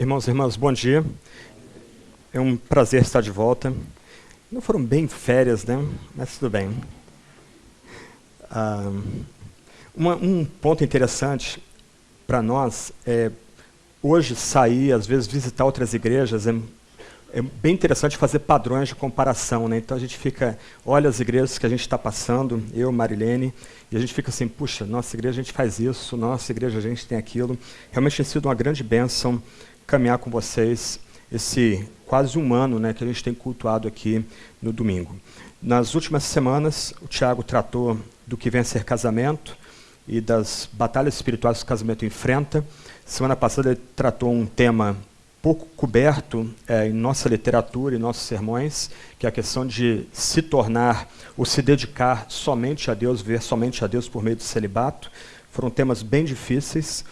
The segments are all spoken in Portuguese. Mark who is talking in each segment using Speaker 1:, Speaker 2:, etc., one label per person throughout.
Speaker 1: Irmãos e irmãs, bom dia. É um prazer estar de volta. Não foram bem férias, né? Mas tudo bem. Um ponto interessante para nós é hoje sair, às vezes visitar outras igrejas. É bem interessante fazer padrões de comparação, né? Então a gente olha as igrejas que a gente está passando, eu, Marilene, e a gente fica assim, puxa, nossa igreja a gente faz isso, nossa igreja a gente tem aquilo. Realmente tem sido uma grande bênção caminhar com vocês esse quase um ano, né, que a gente tem cultuado aqui no domingo. Nas últimas semanas, o Tiago tratou do que vem a ser casamento e das batalhas espirituais que o casamento enfrenta. Semana passada ele tratou um tema pouco coberto em nossa literatura e nossos sermões, que é a questão de se tornar ou se dedicar somente a Deus, ver somente a Deus por meio do celibato. Foram temas bem difíceis.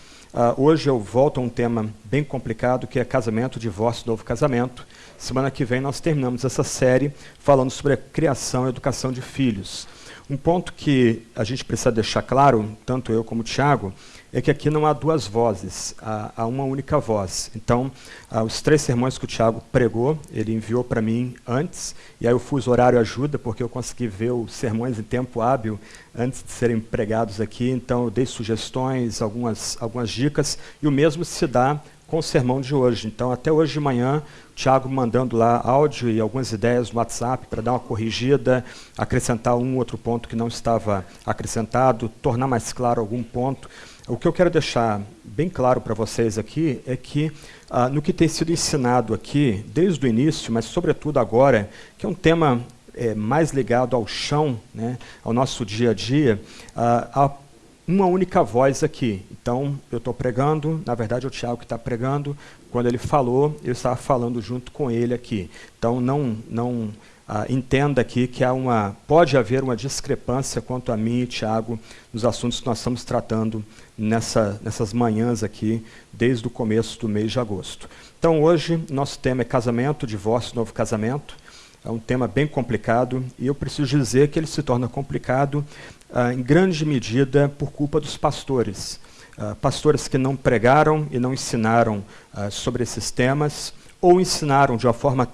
Speaker 1: Hoje eu volto a um tema bem complicado, que é casamento, divórcio, novo casamento. Semana que vem nós terminamos essa série falando sobre a criação e educação de filhos. Um ponto que a gente precisa deixar claro, tanto eu como o Tiago, é que aqui não há duas vozes, há uma única voz. Então, os 3 sermões que o Tiago pregou, ele enviou para mim antes, e aí eu fiz horário ajuda, porque eu consegui ver os sermões em tempo hábil antes de serem pregados aqui, então eu dei sugestões, algumas dicas, e o mesmo se dá com o sermão de hoje. Então, até hoje de manhã, o Tiago mandando lá áudio e algumas ideias no WhatsApp para dar uma corrigida, acrescentar um outro ponto que não estava acrescentado, tornar mais claro algum ponto. O que eu quero deixar bem claro para vocês aqui é que, no que tem sido ensinado aqui, desde o início, mas sobretudo agora, que é um tema mais ligado ao chão, né, ao nosso dia a dia, há uma única voz aqui. Então, eu estou pregando, na verdade é o Tiago que está pregando. Quando ele falou, eu estava falando junto com ele aqui. Então, não entenda aqui que pode haver uma discrepância quanto a mim e Tiago nos assuntos que nós estamos tratando nessas manhãs aqui, desde o começo do mês de agosto. Então, hoje, nosso tema é casamento, divórcio, novo casamento. É um tema bem complicado, e eu preciso dizer que ele se torna complicado em grande medida por culpa dos pastores. Pastores que não pregaram e não ensinaram sobre esses temas, ou ensinaram de uma forma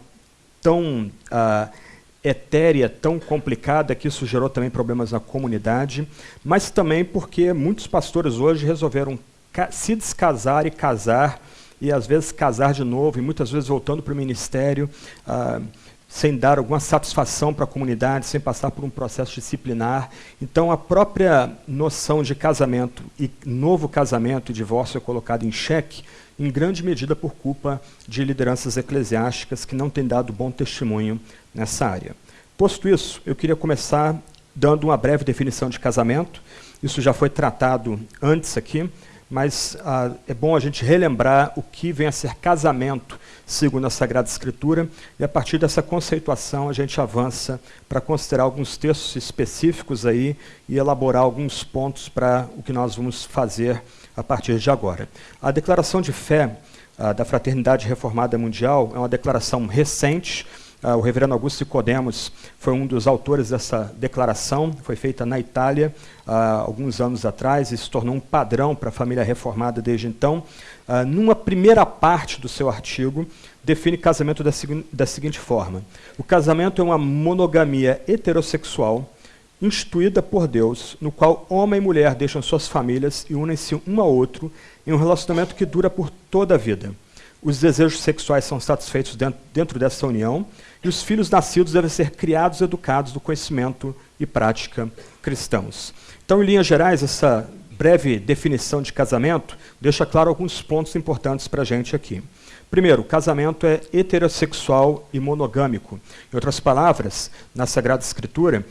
Speaker 1: tão etérea, tão complicada, que isso gerou também problemas na comunidade, mas também porque muitos pastores hoje resolveram se descasar e casar, e às vezes casar de novo, e muitas vezes voltando para o ministério, sem dar alguma satisfação para a comunidade, sem passar por um processo disciplinar. Então, a própria noção de casamento e novo casamento e divórcio é colocada em xeque, em grande medida por culpa de lideranças eclesiásticas que não têm dado bom testemunho nessa área. Posto isso, eu queria começar dando uma breve definição de casamento. Isso já foi tratado antes aqui, mas é bom a gente relembrar o que vem a ser casamento, segundo a Sagrada Escritura, e a partir dessa conceituação a gente avança para considerar alguns textos específicos aí e elaborar alguns pontos para o que nós vamos fazer a partir de agora. A declaração de fé da Fraternidade Reformada Mundial é uma declaração recente. O reverendo Augusto Nicodemos foi um dos autores dessa declaração, foi feita na Itália alguns anos atrás e se tornou um padrão para a família reformada desde então. Numa primeira parte do seu artigo, define casamento da seguinte forma: o casamento é uma monogamia heterossexual instituída por Deus, no qual homem e mulher deixam suas famílias e unem-se um ao outro em um relacionamento que dura por toda a vida. Os desejos sexuais são satisfeitos dentro dessa união, e os filhos nascidos devem ser criados e educados no conhecimento e prática cristãos. Então, em linhas gerais, essa breve definição de casamento deixa claro alguns pontos importantes para a gente aqui. Primeiro, o casamento é heterossexual e monogâmico. Em outras palavras, na Sagrada Escritura,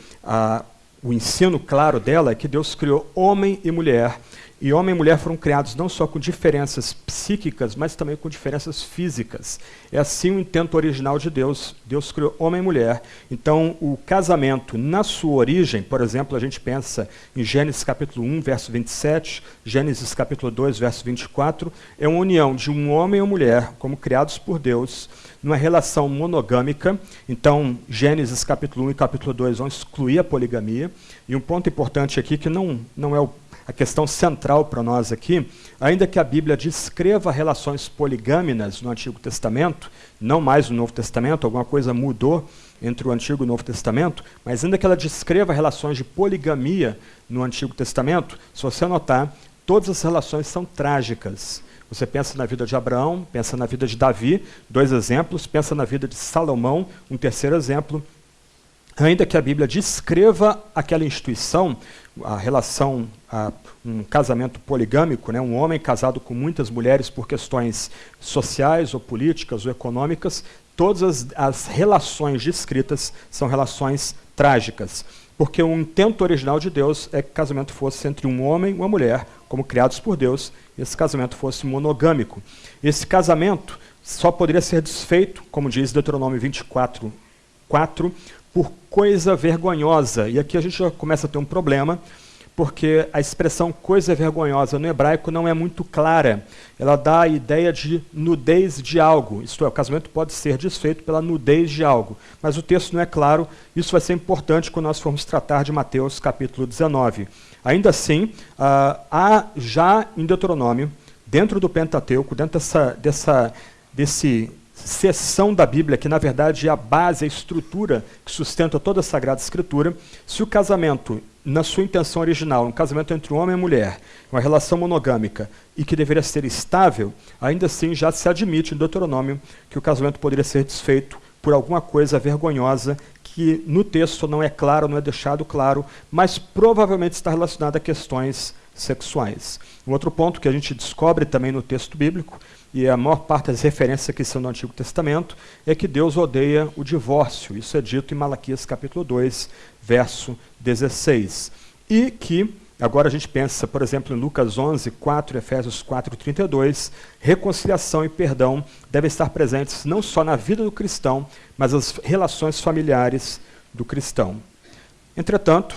Speaker 1: o ensino claro dela é que Deus criou homem e mulher, e homem e mulher foram criados não só com diferenças psíquicas, mas também com diferenças físicas. É assim o intento original de Deus. Deus criou homem e mulher. Então, o casamento, na sua origem, por exemplo, a gente pensa em Gênesis capítulo 1, verso 27, Gênesis capítulo 2, verso 24, é uma união de um homem e uma mulher, como criados por Deus, numa relação monogâmica. Então, Gênesis capítulo 1 e capítulo 2 vão excluir a poligamia. E um ponto importante aqui, que não é a questão central para nós aqui, ainda que a Bíblia descreva relações poligâmicas no Antigo Testamento, não mais no Novo Testamento, alguma coisa mudou entre o Antigo e o Novo Testamento, mas ainda que ela descreva relações de poligamia no Antigo Testamento, se você notar, todas as relações são trágicas. Você pensa na vida de Abraão, pensa na vida de Davi, 2 exemplos, pensa na vida de Salomão, um terceiro exemplo. Ainda que a Bíblia descreva aquela instituição, a relação, um casamento poligâmico, né, um homem casado com muitas mulheres por questões sociais ou políticas ou econômicas, todas as relações descritas são relações trágicas. Porque o intento original de Deus é que o casamento fosse entre um homem e uma mulher, como criados por Deus, e esse casamento fosse monogâmico. Esse casamento só poderia ser desfeito, como diz Deuteronômio 24:4, por coisa vergonhosa. E aqui a gente já começa a ter um problema, porque a expressão coisa vergonhosa no hebraico não é muito clara. Ela dá a ideia de nudez de algo, isto é, o casamento pode ser desfeito pela nudez de algo, mas o texto não é claro, isso vai ser importante quando nós formos tratar de Mateus capítulo 19. Ainda assim, há já em Deuteronômio, dentro do Pentateuco, dentro desse seção da Bíblia, que na verdade é a base, a estrutura que sustenta toda a Sagrada Escritura, se o casamento, na sua intenção original, um casamento entre um homem e mulher, uma relação monogâmica, e que deveria ser estável, ainda assim já se admite em Deuteronômio que o casamento poderia ser desfeito por alguma coisa vergonhosa que no texto não é claro, não é deixado claro, mas provavelmente está relacionado a questões sexuais. Um outro ponto que a gente descobre também no texto bíblico, e a maior parte das referências que são do Antigo Testamento, é que Deus odeia o divórcio. Isso é dito em Malaquias capítulo 2, verso 16. E que, agora a gente pensa, por exemplo, em Lucas 11, 4, Efésios 4, 32, reconciliação e perdão devem estar presentes não só na vida do cristão, mas nas relações familiares do cristão. Entretanto,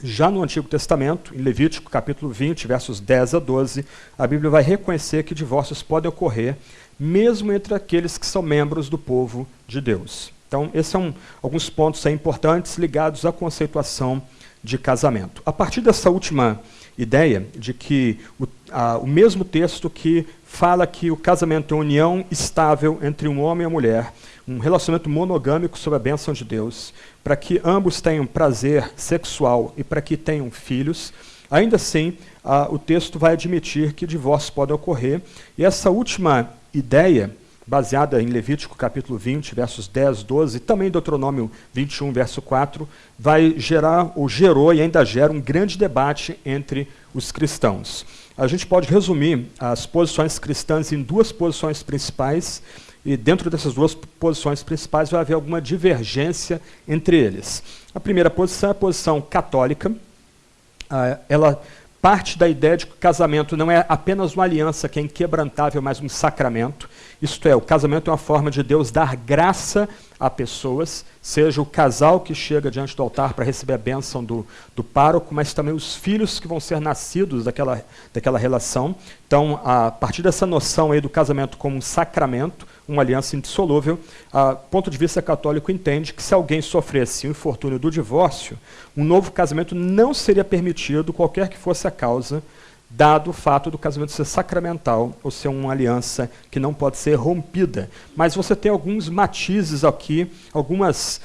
Speaker 1: já no Antigo Testamento, em Levítico capítulo 20, versos 10 a 12, a Bíblia vai reconhecer que divórcios podem ocorrer mesmo entre aqueles que são membros do povo de Deus. Então, esses são alguns pontos aí importantes ligados à conceituação de casamento. A partir dessa última ideia de que o mesmo texto que fala que o casamento é uma união estável entre um homem e uma mulher, um relacionamento monogâmico sob a bênção de Deus, para que ambos tenham prazer sexual e para que tenham filhos, ainda assim, o texto vai admitir que divórcios podem ocorrer. E essa última ideia, baseada em Levítico capítulo 20, versos 10, 12, e também Deuteronômio 21, verso 4, vai gerar, ou gerou e ainda gera, um grande debate entre os cristãos. A gente pode resumir as posições cristãs em duas posições principais, e dentro dessas duas posições principais vai haver alguma divergência entre eles. A primeira posição é a posição católica. Ela parte da ideia de que o casamento não é apenas uma aliança que é inquebrantável, mas um sacramento. Isto é, o casamento é uma forma de Deus dar graça a pessoas, seja o casal que chega diante do altar para receber a bênção do pároco, mas também os filhos que vão ser nascidos daquela relação. Então, a partir dessa noção aí do casamento como um sacramento, uma aliança indissolúvel, do ponto de vista católico entende que se alguém sofresse o infortúnio do divórcio, um novo casamento não seria permitido, qualquer que fosse a causa, dado o fato do casamento ser sacramental, ou ser uma aliança que não pode ser rompida. Mas você tem alguns matizes aqui, algumas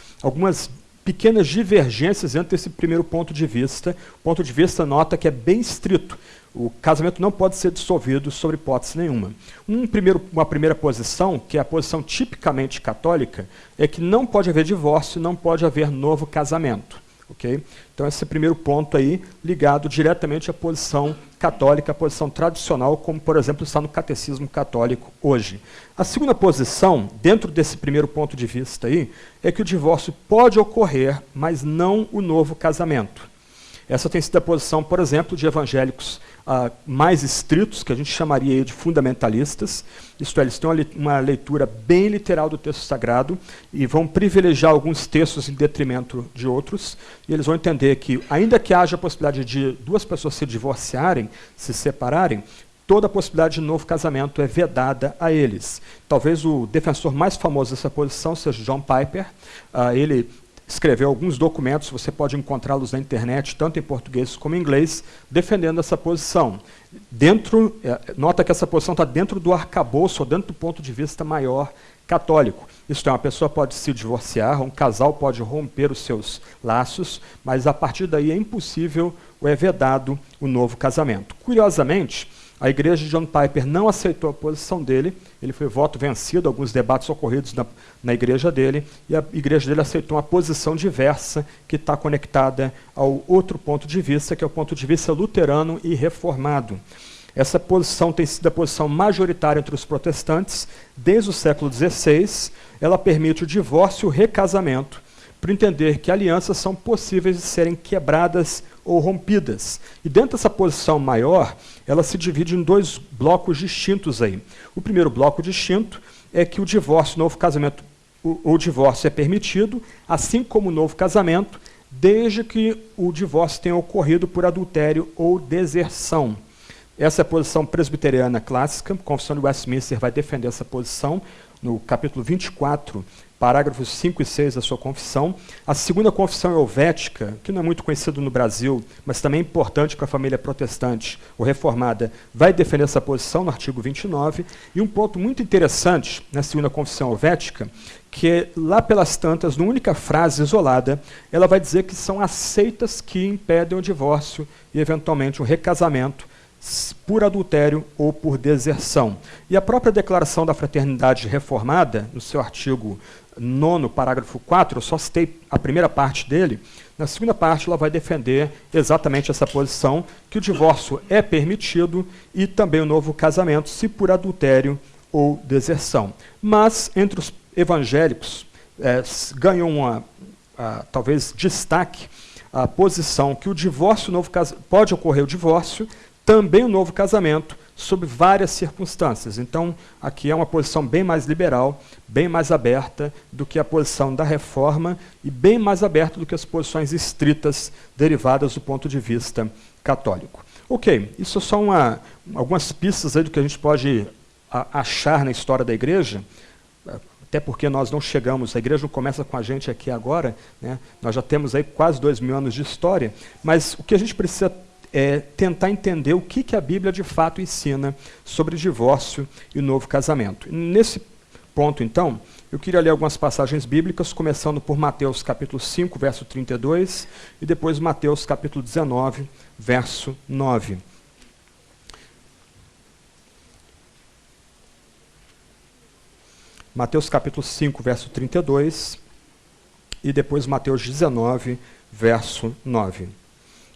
Speaker 1: pequenas divergências entre esse primeiro ponto de vista. O ponto de vista nota que é bem estrito. O casamento não pode ser dissolvido sob hipótese nenhuma. Uma primeira posição, que é a posição tipicamente católica, é que não pode haver divórcio, não pode haver novo casamento. Okay? Então esse primeiro ponto aí, ligado diretamente à posição católica, à posição tradicional, como por exemplo está no catecismo católico hoje. A segunda posição, dentro desse primeiro ponto de vista aí, é que o divórcio pode ocorrer, mas não o novo casamento. Essa tem sido a posição, por exemplo, de evangélicos mais estritos, que a gente chamaria aí de fundamentalistas, isto é, eles têm uma leitura bem literal do texto sagrado e vão privilegiar alguns textos em detrimento de outros, e eles vão entender que, ainda que haja a possibilidade de duas pessoas se divorciarem, se separarem, toda a possibilidade de novo casamento é vedada a eles. Talvez o defensor mais famoso dessa posição seja John Piper. Ele escreveu alguns documentos, você pode encontrá-los na internet, tanto em português como em inglês, defendendo essa posição. Nota que essa posição está dentro do arcabouço, ou dentro do ponto de vista maior católico. Isto é, uma pessoa pode se divorciar, um casal pode romper os seus laços, mas a partir daí é impossível ou é vedado o novo casamento. Curiosamente, a igreja de John Piper não aceitou a posição dele, ele foi voto vencido, alguns debates ocorridos na igreja dele, e a igreja dele aceitou uma posição diversa que está conectada ao outro ponto de vista, que é o ponto de vista luterano e reformado. Essa posição tem sido a posição majoritária entre os protestantes desde o século XVI. Ela permite o divórcio e o recasamento, para entender que alianças são possíveis de serem quebradas ou rompidas. E dentro dessa posição maior, ela se divide em dois blocos distintos aí. O primeiro bloco distinto é que o divórcio, o novo casamento, o divórcio é permitido, assim como o novo casamento, desde que o divórcio tenha ocorrido por adultério ou deserção. Essa é a posição presbiteriana clássica, a Confissão de Westminster vai defender essa posição, no capítulo 24, parágrafos 5 e 6 da sua confissão. A segunda confissão helvética, que não é muito conhecida no Brasil, mas também é importante para a família protestante ou reformada, vai defender essa posição no artigo 29. E um ponto muito interessante na segunda confissão helvética, que lá pelas tantas, numa única frase isolada, ela vai dizer que são as seitas que impedem o divórcio e, eventualmente, o recasamento por adultério ou por deserção. E a própria Declaração da Fraternidade Reformada, no seu artigo 9º, parágrafo 4, eu só citei a primeira parte dele, na segunda parte ela vai defender exatamente essa posição, que o divórcio é permitido e também o novo casamento, se por adultério ou deserção. Mas, entre os evangélicos, ganhou talvez destaque a posição que o divórcio, pode ocorrer o divórcio, também o novo casamento, sob várias circunstâncias. Então, aqui é uma posição bem mais liberal, bem mais aberta do que a posição da reforma e bem mais aberta do que as posições estritas derivadas do ponto de vista católico. Ok, isso são algumas pistas aí do que a gente pode achar na história da igreja, até porque nós não chegamos, a igreja não começa com a gente aqui agora, né? Nós já temos aí quase 2000 anos de história, mas o que a gente precisa tentar entender o que a Bíblia de fato ensina sobre divórcio e novo casamento. E nesse ponto, então, eu queria ler algumas passagens bíblicas, começando por Mateus capítulo 5, verso 32, e depois Mateus capítulo 19, verso 9. Mateus capítulo 5, verso 32, e depois Mateus 19, verso 9.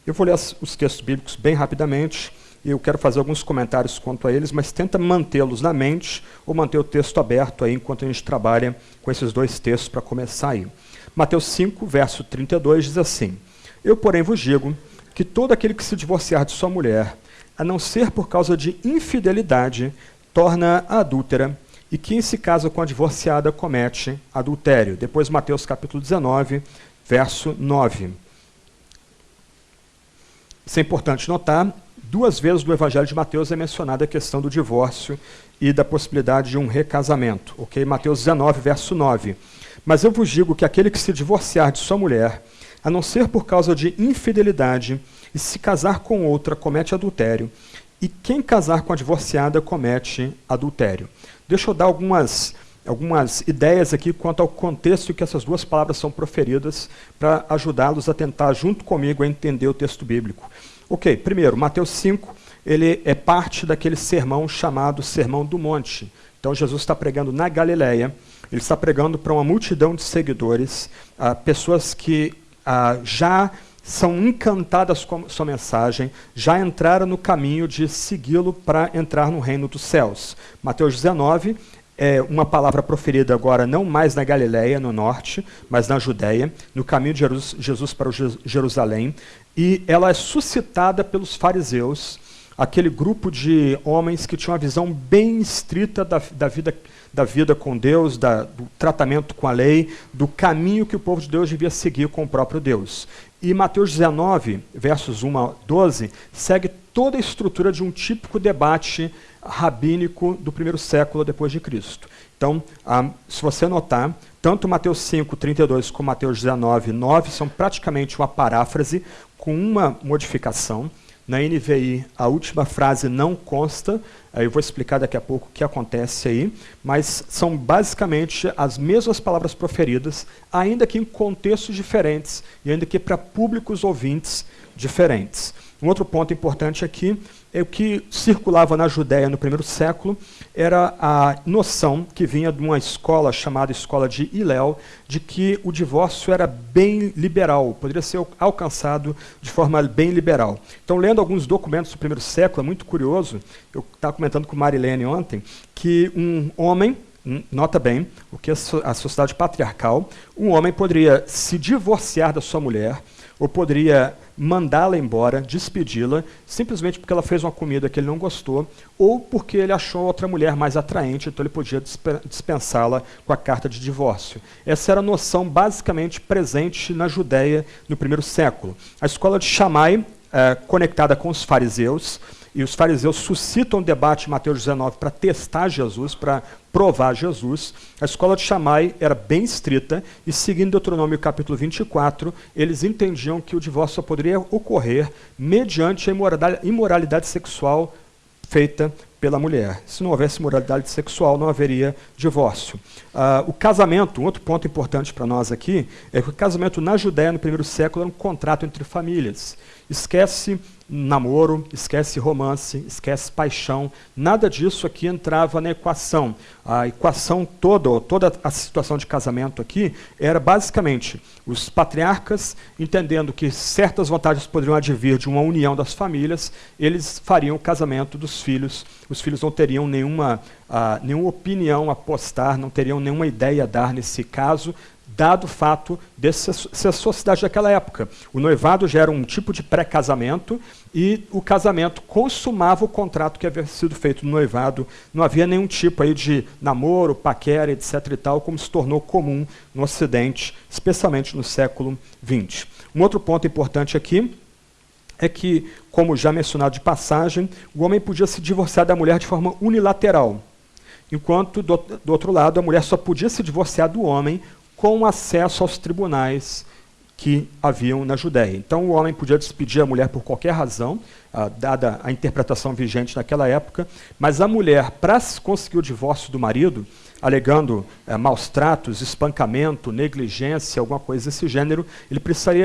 Speaker 1: Eu vou ler os textos bíblicos bem rapidamente, e eu quero fazer alguns comentários quanto a eles, mas tenta mantê-los na mente, ou manter o texto aberto aí, enquanto a gente trabalha com esses dois textos para começar aí. Mateus 5, verso 32, diz assim: Eu, porém, vos digo que todo aquele que se divorciar de sua mulher, a não ser por causa de infidelidade, torna-a adúltera, e quem se casa com a divorciada comete adultério. Depois Mateus capítulo 19, verso 9. Isso é importante notar, duas vezes no Evangelho de Mateus é mencionada a questão do divórcio e da possibilidade de um recasamento. Ok? Mateus 19, verso 9. Mas eu vos digo que aquele que se divorciar de sua mulher, a não ser por causa de infidelidade, e se casar com outra, comete adultério, e quem casar com a divorciada comete adultério. Deixa eu dar algumas ideias aqui quanto ao contexto em que essas duas palavras são proferidas, para ajudá-los a tentar, junto comigo, a entender o texto bíblico. Ok, primeiro, Mateus 5, ele é parte daquele sermão chamado Sermão do Monte. Então, Jesus está pregando na Galileia, ele está pregando para uma multidão de seguidores, pessoas que já são encantadas com sua mensagem, já entraram no caminho de segui-lo para entrar no reino dos céus. Mateus 19 é uma palavra proferida agora não mais na Galileia, no norte, mas na Judéia, no caminho de Jesus para Jerusalém, e ela é suscitada pelos fariseus, aquele grupo de homens que tinham uma visão bem estrita da vida com Deus, do tratamento com a lei, do caminho que o povo de Deus devia seguir com o próprio Deus. E Mateus 19, versos 1 a 12, segue toda a estrutura de um típico debate rabínico do primeiro século depois de Cristo. Então, se você notar, tanto Mateus 5, 32 como Mateus 19, 9 são praticamente uma paráfrase com uma modificação. Na NVI, a última frase não consta, eu vou explicar daqui a pouco o que acontece aí, mas são basicamente as mesmas palavras proferidas, ainda que em contextos diferentes e ainda que para públicos ouvintes diferentes. Um outro ponto importante aqui é o que circulava na Judéia no primeiro século, era a noção que vinha de uma escola chamada Escola de Hillel, de que o divórcio era bem liberal, poderia ser alcançado de forma bem liberal. Então, lendo alguns documentos do primeiro século, é muito curioso, eu estava comentando com Marilene ontem, que um homem, nota bem, o que é a sociedade patriarcal, um homem poderia se divorciar da sua mulher, ou poderia mandá-la embora, despedi-la, simplesmente porque ela fez uma comida que ele não gostou, ou porque ele achou outra mulher mais atraente, então ele podia dispensá-la com a carta de divórcio. Essa era a noção basicamente presente na Judéia no primeiro século. A escola de Shammai, conectada com os fariseus, e os fariseus suscitam um debate em Mateus 19 para testar Jesus, para provar Jesus. A escola de Shammai era bem estrita e, seguindo Deuteronômio capítulo 24, eles entendiam que o divórcio só poderia ocorrer mediante a imoralidade sexual feita pela mulher. Se não houvesse moralidade sexual, não haveria divórcio. O casamento, um outro ponto importante para nós aqui, é que o casamento na Judéia no primeiro século era um contrato entre famílias. Esquece namoro, esquece romance, esquece paixão, nada disso aqui entrava na equação. A equação toda a situação de casamento aqui era basicamente os patriarcas entendendo que certas vantagens poderiam advir de uma união das famílias, eles fariam o casamento dos filhos, os filhos não teriam nenhuma opinião a postar, não teriam nenhuma ideia a dar nesse caso, dado o fato dessa sociedade daquela época. O noivado já era um tipo de pré-casamento e o casamento consumava o contrato que havia sido feito no noivado. Não havia nenhum tipo aí de namoro, paquera, etc. e tal, como se tornou comum no Ocidente, especialmente no século XX. Um outro ponto importante aqui é que, como já mencionado de passagem, o homem podia se divorciar da mulher de forma unilateral, enquanto, do outro lado, a mulher só podia se divorciar do homem com acesso aos tribunais que haviam na Judéia. Então, o homem podia despedir a mulher por qualquer razão, dada a interpretação vigente naquela época, mas a mulher, para conseguir o divórcio do marido, alegando maus tratos, espancamento, negligência, alguma coisa desse gênero,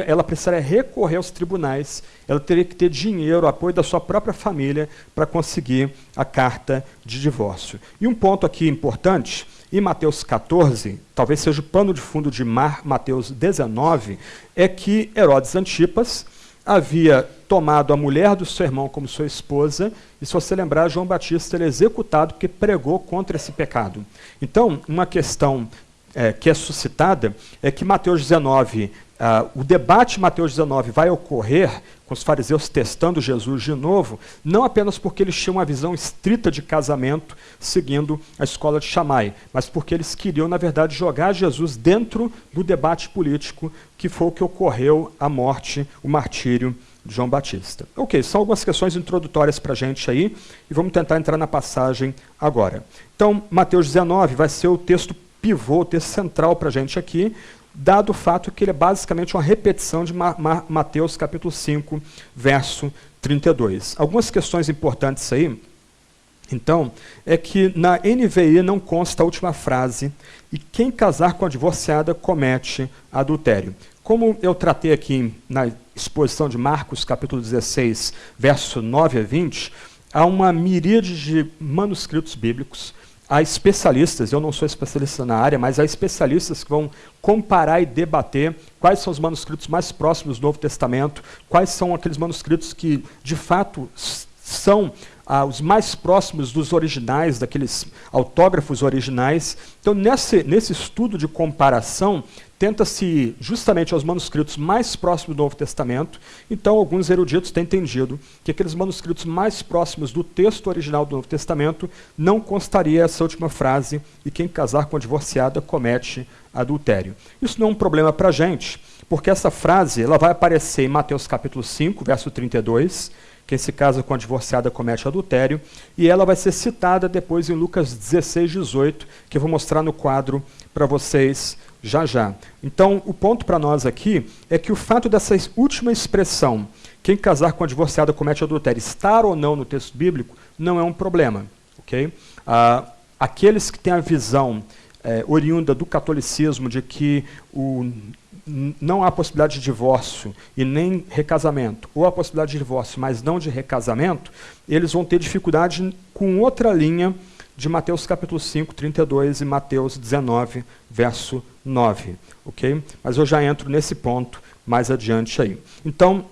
Speaker 1: ela precisaria recorrer aos tribunais, ela teria que ter dinheiro, apoio da sua própria família, para conseguir a carta de divórcio. E um ponto aqui importante, em Mateus 14, talvez seja o pano de fundo de Mateus 19, é que Herodes Antipas havia tomado a mulher do seu irmão como sua esposa, e se você lembrar, João Batista ele é executado porque pregou contra esse pecado. Então, uma questão que é suscitada é que Mateus 19, o debate em Mateus 19 vai ocorrer com os fariseus testando Jesus de novo, não apenas porque eles tinham uma visão estrita de casamento, seguindo a escola de Shammai, mas porque eles queriam, na verdade, jogar Jesus dentro do debate político, que foi o que ocorreu a morte, o martírio de João Batista. Ok, são algumas questões introdutórias para a gente aí, e vamos tentar entrar na passagem agora. Então, Mateus 19 vai ser o texto pivô, o texto central para a gente aqui, dado o fato que ele é basicamente uma repetição de Mateus capítulo 5, verso 32. Algumas questões importantes aí, então, é que na NVI não consta a última frase, e quem casar com a divorciada comete adultério. Como eu tratei aqui na exposição de Marcos capítulo 16, verso 9 a 20, há uma miríade de manuscritos bíblicos. Há especialistas, eu não sou especialista na área, mas há especialistas que vão comparar e debater quais são os manuscritos mais próximos do Novo Testamento, quais são aqueles manuscritos que, de fato, são os mais próximos dos originais, daqueles autógrafos originais. Então, nesse estudo de comparação, tenta-se justamente aos manuscritos mais próximos do Novo Testamento. Então, alguns eruditos têm entendido que aqueles manuscritos mais próximos do texto original do Novo Testamento não constaria essa última frase, e quem casar com a divorciada comete adultério. Isso não é um problema para a gente, porque essa frase ela vai aparecer em Mateus capítulo 5, verso 32, quem se casa com a divorciada comete adultério, e ela vai ser citada depois em Lucas 16, 18, que eu vou mostrar no quadro para vocês já já. Então, o ponto para nós aqui é que o fato dessa última expressão, quem casar com a divorciada comete adultério, estar ou não no texto bíblico, não é um problema. Okay? Aqueles que têm a visão oriunda do catolicismo de que não há possibilidade de divórcio e nem recasamento, ou a possibilidade de divórcio, mas não de recasamento, eles vão ter dificuldade com outra linha de Mateus capítulo 5, 32 e Mateus 19, verso 9. Okay? Mas eu já entro nesse ponto mais adiante aí. Então,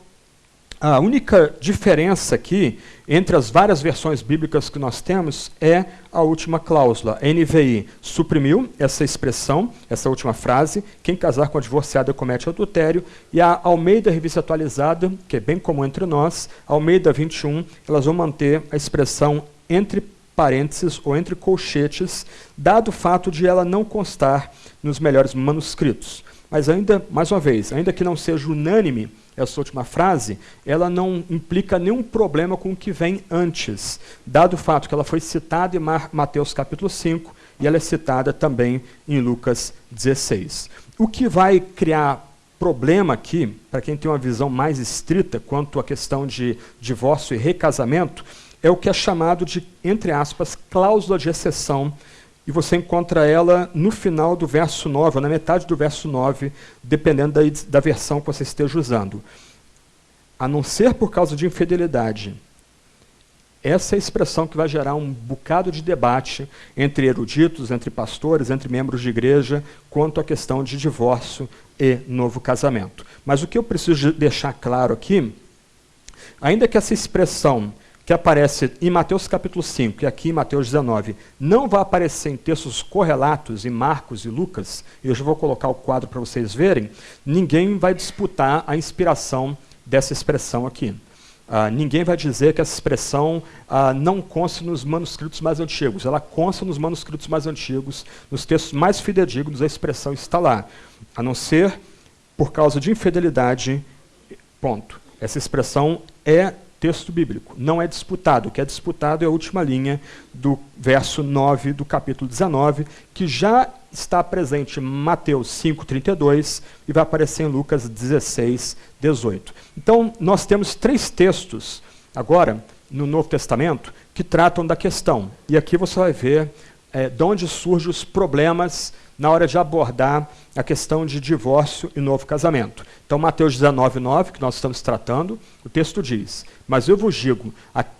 Speaker 1: a única diferença aqui entre as várias versões bíblicas que nós temos é a última cláusula. A NVI suprimiu essa expressão, essa última frase, quem casar com a divorciada comete adultério, e a Almeida Revista Atualizada, que é bem comum entre nós, a Almeida 21, elas vão manter a expressão entre parênteses ou entre colchetes, dado o fato de ela não constar nos melhores manuscritos. Mas ainda, mais uma vez, ainda que não seja unânime essa última frase, ela não implica nenhum problema com o que vem antes, dado o fato que ela foi citada em Mateus capítulo 5 e ela é citada também em Lucas 16. O que vai criar problema aqui, para quem tem uma visão mais estrita quanto à questão de divórcio e recasamento, é o que é chamado de, entre aspas, cláusula de exceção, e você encontra ela no final do verso 9, ou na metade do verso 9, dependendo da versão que você esteja usando. A não ser por causa de infidelidade. Essa é a expressão que vai gerar um bocado de debate entre eruditos, entre pastores, entre membros de igreja, quanto à questão de divórcio e novo casamento. Mas o que eu preciso deixar claro aqui, ainda que essa expressão que aparece em Mateus capítulo 5 e aqui em Mateus 19, não vai aparecer em textos correlatos em Marcos e Lucas, e eu já vou colocar o quadro para vocês verem, ninguém vai disputar a inspiração dessa expressão aqui. Ninguém vai dizer que essa expressão não consta nos manuscritos mais antigos. Ela consta nos manuscritos mais antigos, nos textos mais fidedignos, a expressão está lá. A não ser por causa de infidelidade, ponto. Essa expressão é texto bíblico, não é disputado. O que é disputado é a última linha do verso 9 do capítulo 19, que já está presente em Mateus 5:32 e vai aparecer em Lucas 16:18. Então, nós temos 3 textos agora no Novo Testamento que tratam da questão. E aqui você vai ver de onde surgem os problemas na hora de abordar a questão de divórcio e novo casamento. Então, Mateus 19:9, que nós estamos tratando, o texto diz: mas eu vos digo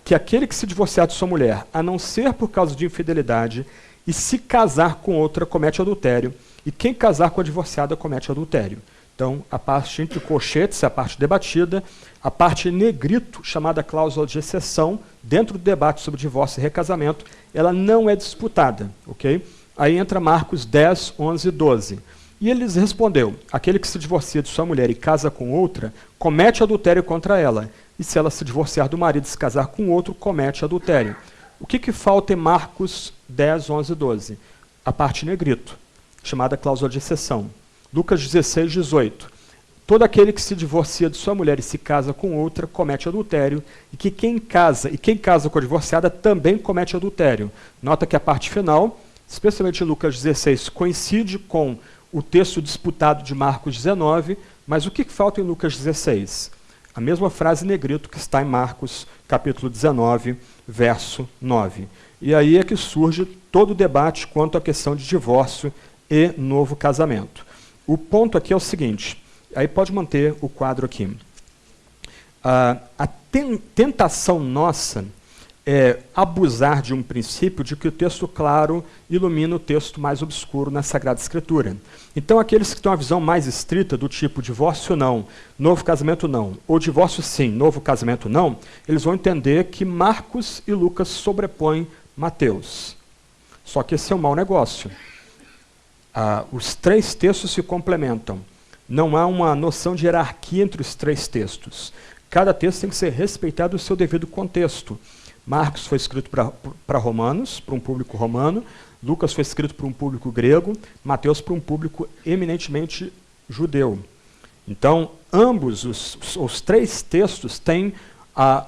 Speaker 1: que aquele que se divorciar de sua mulher, a não ser por causa de infidelidade, e se casar com outra, comete adultério, e quem casar com a divorciada comete adultério. Então, a parte entre colchetes é a parte debatida, a parte em negrito, chamada cláusula de exceção, dentro do debate sobre divórcio e recasamento, ela não é disputada, ok? Aí entra Marcos 10, 11 e 12. E ele lhes respondeu: aquele que se divorcia de sua mulher e casa com outra, comete adultério contra ela. E se ela se divorciar do marido e se casar com outro, comete adultério. O que falta em Marcos 10, 11 e 12? A parte em negrito, chamada cláusula de exceção. Lucas 16, 18. Todo aquele que se divorcia de sua mulher e se casa com outra, comete adultério, e que quem casa com a divorciada também comete adultério. Nota que a parte final, especialmente em Lucas 16, coincide com o texto disputado de Marcos 19, mas o que falta em Lucas 16? A mesma frase em negrito que está em Marcos, capítulo 19, verso 9. E aí é que surge todo o debate quanto à questão de divórcio e novo casamento. O ponto aqui é o seguinte, aí pode manter o quadro aqui. A tentação nossa é abusar de um princípio de que o texto claro ilumina o texto mais obscuro na Sagrada Escritura. Então, aqueles que têm uma visão mais estrita, do tipo divórcio não, novo casamento não, ou divórcio sim, novo casamento não, eles vão entender que Marcos e Lucas sobrepõem Mateus. Só que esse é um mau negócio. Os 3 textos se complementam. Não há uma noção de hierarquia entre os 3 textos. Cada texto tem que ser respeitado o seu devido contexto. Marcos foi escrito para romanos, para um público romano. Lucas foi escrito para um público grego. Mateus para um público eminentemente judeu. Então, ambos os 3 textos têm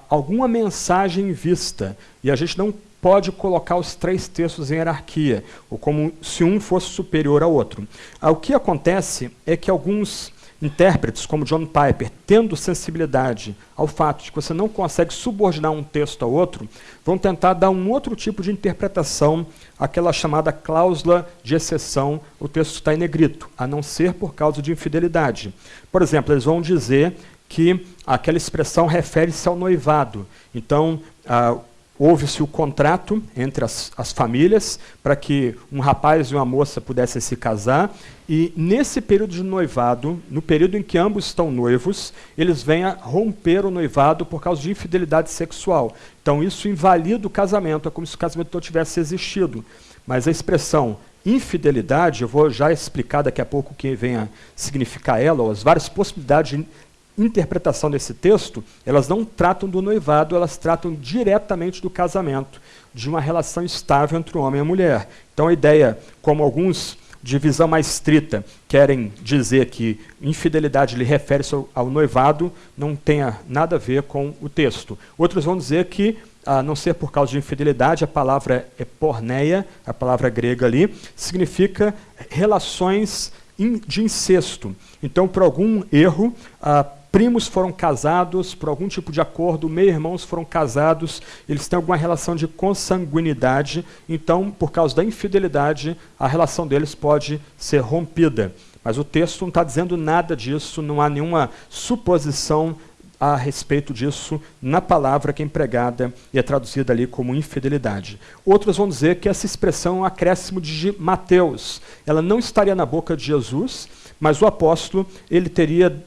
Speaker 1: alguma mensagem vista, e a gente não pode colocar os 3 textos em hierarquia, ou como se um fosse superior ao outro. O que acontece é que alguns intérpretes, como John Piper, tendo sensibilidade ao fato de que você não consegue subordinar um texto ao outro, vão tentar dar um outro tipo de interpretação àquela chamada cláusula de exceção, o texto está em negrito, a não ser por causa de infidelidade. Por exemplo, eles vão dizer que aquela expressão refere-se ao noivado. Então, houve-se o contrato entre as famílias para que um rapaz e uma moça pudessem se casar, e nesse período de noivado, no período em que ambos estão noivos, eles vêm a romper o noivado por causa de infidelidade sexual. Então isso invalida o casamento, é como se o casamento não tivesse existido. Mas a expressão infidelidade, eu vou já explicar daqui a pouco o que vem a significar ela, ou as várias possibilidades de interpretação desse texto, elas não tratam do noivado, elas tratam diretamente do casamento, de uma relação estável entre o homem e a mulher. Então a ideia, como alguns de visão mais estrita querem dizer que infidelidade lhe refere-se ao noivado, não tenha nada a ver com o texto. Outros vão dizer que, a não ser por causa de infidelidade, a palavra é porneia, a palavra grega ali, significa relações de incesto. Então, por algum erro, primos foram casados, por algum tipo de acordo, meio-irmãos foram casados, eles têm alguma relação de consanguinidade, então, por causa da infidelidade, a relação deles pode ser rompida. Mas o texto não está dizendo nada disso, não há nenhuma suposição a respeito disso na palavra que é empregada e é traduzida ali como infidelidade. Outros vão dizer que essa expressão é um acréscimo de Mateus. Ela não estaria na boca de Jesus, mas o apóstolo ele teria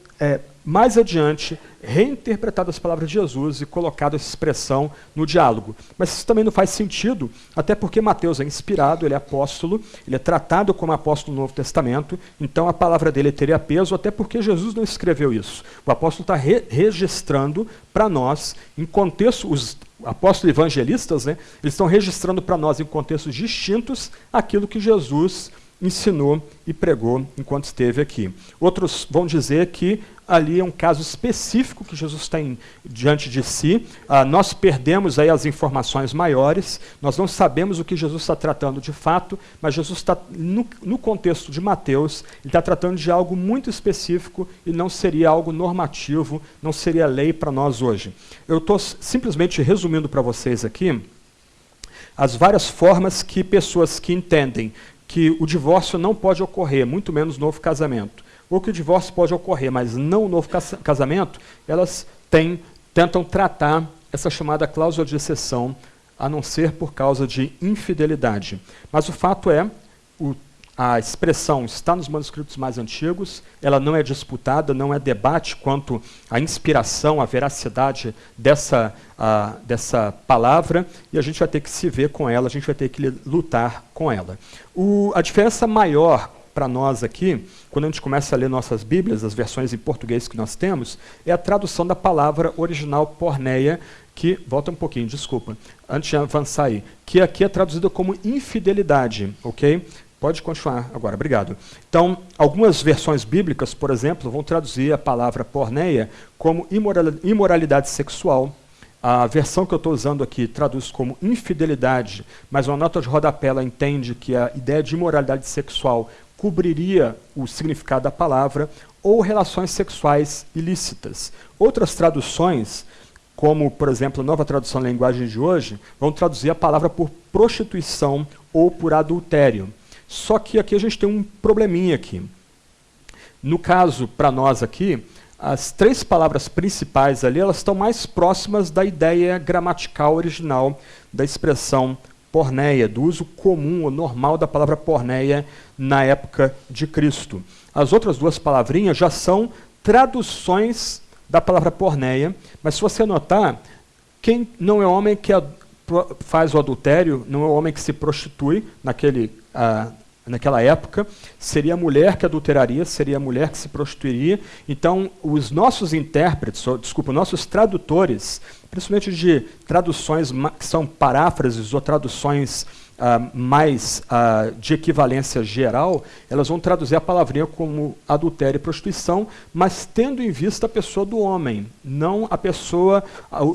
Speaker 1: mais adiante reinterpretado as palavras de Jesus e colocado essa expressão no diálogo. Mas isso também não faz sentido, até porque Mateus é inspirado, ele é apóstolo, ele é tratado como apóstolo no Novo Testamento, então a palavra dele teria peso, até porque Jesus não escreveu isso. O apóstolo está registrando para nós, em contexto, os apóstolos evangelistas, né, eles estão registrando para nós em contextos distintos aquilo que Jesus ensinou e pregou enquanto esteve aqui. Outros vão dizer que ali é um caso específico que Jesus tem diante de si. Nós perdemos aí as informações maiores, nós não sabemos o que Jesus está tratando de fato, mas Jesus está, no contexto de Mateus, ele está tratando de algo muito específico e não seria algo normativo, não seria lei para nós hoje. Eu estou simplesmente resumindo para vocês aqui as várias formas que pessoas que entendem que o divórcio não pode ocorrer, muito menos novo casamento, ou que o divórcio pode ocorrer, mas não o novo casamento, elas tentam tratar essa chamada cláusula de exceção, a não ser por causa de infidelidade. Mas o fato é, a expressão está nos manuscritos mais antigos, ela não é disputada, não é debate quanto à inspiração, à veracidade dessa palavra, e a gente vai ter que se ver com ela, a gente vai ter que lutar com ela. A diferença maior para nós aqui, quando a gente começa a ler nossas Bíblias, as versões em português que nós temos, é a tradução da palavra original porneia, que, volta um pouquinho, desculpa, antes de avançar aí, que aqui é traduzida como infidelidade, ok? Pode continuar agora, obrigado. Então, algumas versões bíblicas, por exemplo, vão traduzir a palavra porneia como imoralidade sexual. A versão que eu estou usando aqui traduz como infidelidade, mas uma nota de rodapé ela entende que a ideia de imoralidade sexual cobriria o significado da palavra, ou relações sexuais ilícitas. Outras traduções, como, por exemplo, a Nova Tradução da Linguagem de hoje, vão traduzir a palavra por prostituição ou por adultério. Só que aqui a gente tem um probleminha aqui. No caso, para nós aqui, as 3 palavras principais ali, elas estão mais próximas da ideia gramatical original da expressão porneia, do uso comum ou normal da palavra porneia na época de Cristo. As outras 2 palavrinhas já são traduções da palavra porneia, mas se você notar, quem não é homem que faz o adultério, não é o homem que se prostitui naquela época, seria a mulher que adulteraria, seria a mulher que se prostituiria. Então, os nossos intérpretes, nossos tradutores, principalmente de traduções que são paráfrases ou traduções mais de equivalência geral, elas vão traduzir a palavrinha como adultério e prostituição, mas tendo em vista a pessoa do homem, não a pessoa,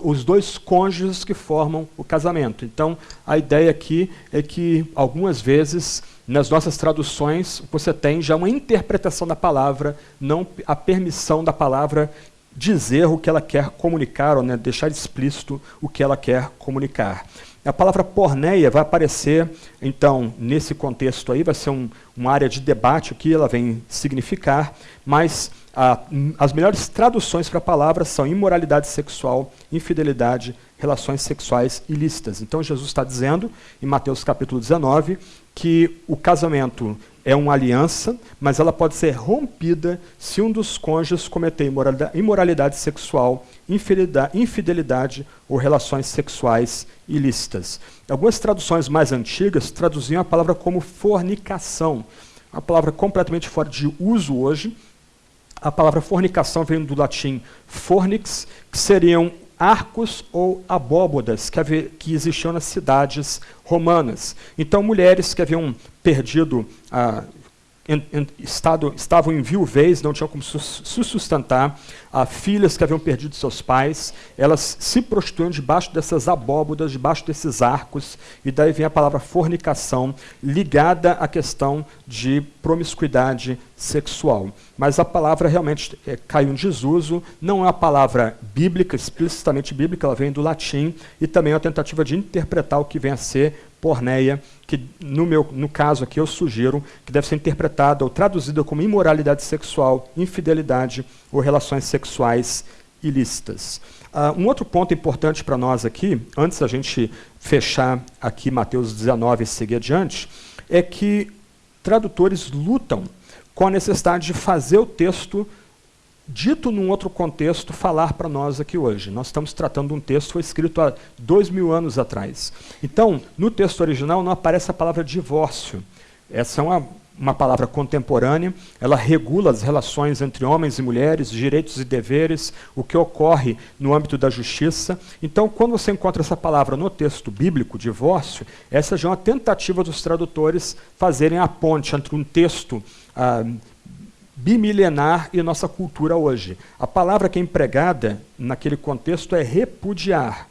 Speaker 1: os dois cônjuges que formam o casamento. Então, a ideia aqui é que, algumas vezes, nas nossas traduções, você tem já uma interpretação da palavra, não a permissão da palavra dizer o que ela quer comunicar, ou deixar explícito o que ela quer comunicar. A palavra porneia vai aparecer, então, nesse contexto aí, vai ser uma área de debate, o que ela vem significar, mas as melhores traduções para a palavra são imoralidade sexual, infidelidade, relações sexuais ilícitas. Então, Jesus está dizendo, em Mateus capítulo 19, que o casamento é uma aliança, mas ela pode ser rompida se um dos cônjuges cometer imoralidade sexual, infidelidade ou relações sexuais ilícitas. Algumas traduções mais antigas traduziam a palavra como fornicação, uma palavra completamente fora de uso hoje. A palavra fornicação vem do latim fornix, que seriam arcos ou abóbodas que existiam nas cidades romanas. Então, mulheres que haviam perdido, estavam em viuvez, não tinham como se sustentar, filhas que haviam perdido seus pais, elas se prostituíam debaixo dessas abóbodas, debaixo desses arcos, e daí vem a palavra fornicação, ligada à questão de promiscuidade sexual. Mas a palavra realmente caiu em desuso, não é uma palavra bíblica, explicitamente bíblica, ela vem do latim, e também é uma tentativa de interpretar o que vem a ser porneia, que no caso aqui eu sugiro que deve ser interpretada ou traduzida como imoralidade sexual, infidelidade ou relações sexuais ilícitas. Um outro ponto importante para nós aqui, antes da gente fechar aqui Mateus 19 e seguir adiante, é que tradutores lutam com a necessidade de fazer o texto dito num outro contexto, falar para nós aqui hoje. Nós estamos tratando de um texto que foi escrito há 2000 anos atrás. Então, no texto original não aparece a palavra divórcio. Essa é uma palavra contemporânea, ela regula as relações entre homens e mulheres, direitos e deveres, o que ocorre no âmbito da justiça. Então, quando você encontra essa palavra no texto bíblico, divórcio, essa já é uma tentativa dos tradutores fazerem a ponte entre um texto bimilenar e nossa cultura hoje. A palavra que é empregada naquele contexto é repudiar.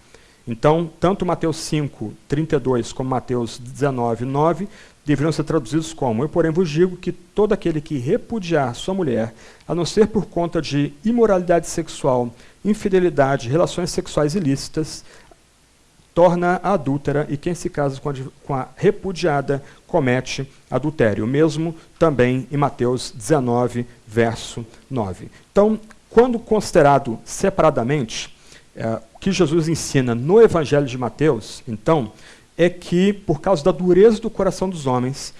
Speaker 1: Então, tanto Mateus 5, 32 como Mateus 19, 9 deveriam ser traduzidos como: eu, porém, vos digo que todo aquele que repudiar sua mulher, a não ser por conta de imoralidade sexual, infidelidade, relações sexuais ilícitas, torna-a adúltera, e quem se casa com a repudiada comete adultério. O mesmo também em Mateus 19, verso 9. Então, quando considerado separadamente, o que Jesus ensina no Evangelho de Mateus, então, é que, por causa da dureza do coração dos homens,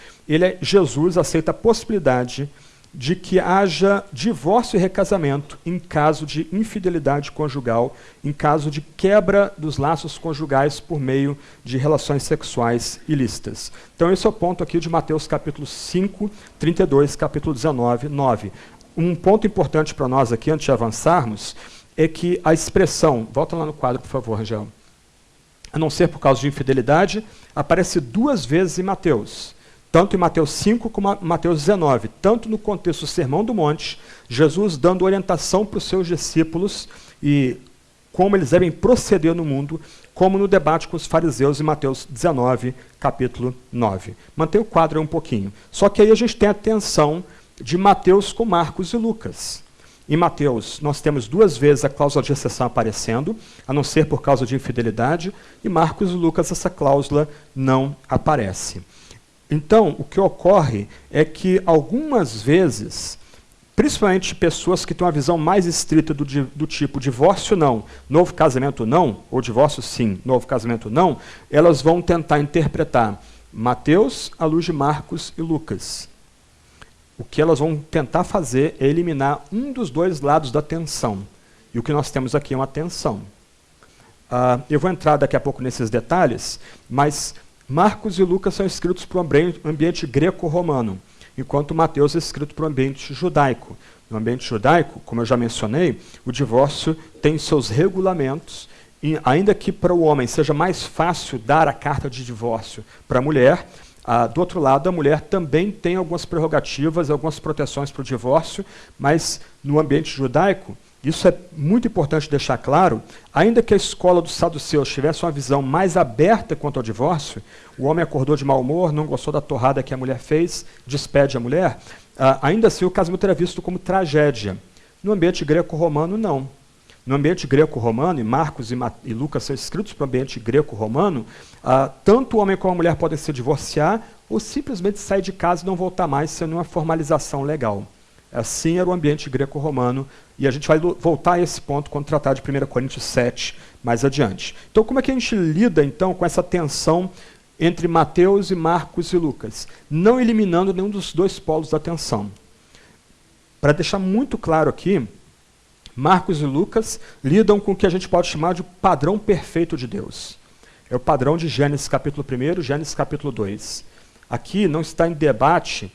Speaker 1: Jesus aceita a possibilidade de que haja divórcio e recasamento em caso de infidelidade conjugal, em caso de quebra dos laços conjugais por meio de relações sexuais ilícitas. Então esse é o ponto aqui de Mateus capítulo 5, 32, capítulo 19, 9. Um ponto importante para nós aqui, antes de avançarmos, é que a expressão, volta lá no quadro, por favor, Rangel, a não ser por causa de infidelidade, aparece 2 vezes em Mateus. Tanto em Mateus 5 como em Mateus 19, tanto no contexto do Sermão do Monte, Jesus dando orientação para os seus discípulos e como eles devem proceder no mundo, como no debate com os fariseus em Mateus 19, capítulo 9. Mantém o quadro aí um pouquinho. Só que aí a gente tem a tensão de Mateus com Marcos e Lucas. Em Mateus, nós temos 2 vezes a cláusula de exceção aparecendo, a não ser por causa de infidelidade, e Marcos e Lucas essa cláusula não aparece. Então, o que ocorre é que, algumas vezes, principalmente pessoas que têm uma visão mais estrita do tipo divórcio não, novo casamento não, ou divórcio sim, novo casamento não, elas vão tentar interpretar Mateus à luz de Marcos e Lucas. O que elas vão tentar fazer é eliminar um dos 2 lados da tensão. E o que nós temos aqui é uma tensão. Eu vou entrar daqui a pouco nesses detalhes, mas Marcos e Lucas são escritos para o ambiente greco-romano, enquanto Mateus é escrito para o ambiente judaico. No ambiente judaico, como eu já mencionei, o divórcio tem seus regulamentos ainda que para o homem seja mais fácil dar a carta de divórcio para a mulher, do outro lado, a mulher também tem algumas prerrogativas, algumas proteções para o divórcio, mas no ambiente judaico, isso é muito importante deixar claro, ainda que a escola dos saduceus tivesse uma visão mais aberta quanto ao divórcio, o homem acordou de mau humor, não gostou da torrada que a mulher fez, despede a mulher, ainda assim o casamento era visto como tragédia. No ambiente greco-romano, não. No ambiente greco-romano, e Marcos e Lucas são escritos para o ambiente greco-romano, tanto o homem como a mulher podem se divorciar ou simplesmente sair de casa e não voltar mais sem uma formalização legal. Assim era o ambiente greco-romano, e a gente vai voltar a esse ponto quando tratar de 1 Coríntios 7 mais adiante. Então, como é que a gente lida então com essa tensão entre Mateus e Marcos e Lucas? Não eliminando nenhum dos dois polos da tensão. Para deixar muito claro aqui, Marcos e Lucas lidam com o que a gente pode chamar de padrão perfeito de Deus. É o padrão de Gênesis capítulo 1, Gênesis capítulo 2. Aqui não está em debate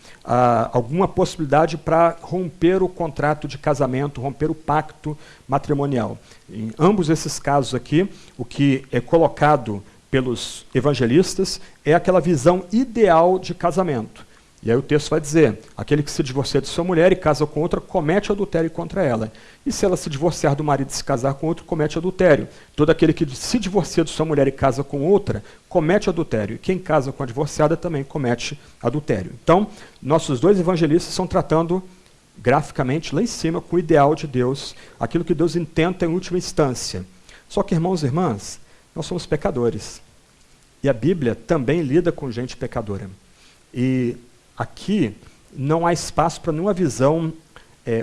Speaker 1: alguma possibilidade para romper o contrato de casamento, romper o pacto matrimonial. Em ambos esses casos aqui, o que é colocado pelos evangelistas é aquela visão ideal de casamento. E aí o texto vai dizer, aquele que se divorcia de sua mulher e casa com outra, comete adultério contra ela. E se ela se divorciar do marido e se casar com outro, comete adultério. Todo aquele que se divorcia de sua mulher e casa com outra, comete adultério. E quem casa com a divorciada também comete adultério. Então, nossos dois evangelistas estão tratando graficamente lá em cima com o ideal de Deus, aquilo que Deus intenta em última instância. Só que, irmãos e irmãs, nós somos pecadores. E a Bíblia também lida com gente pecadora. E aqui não há espaço para nenhuma visão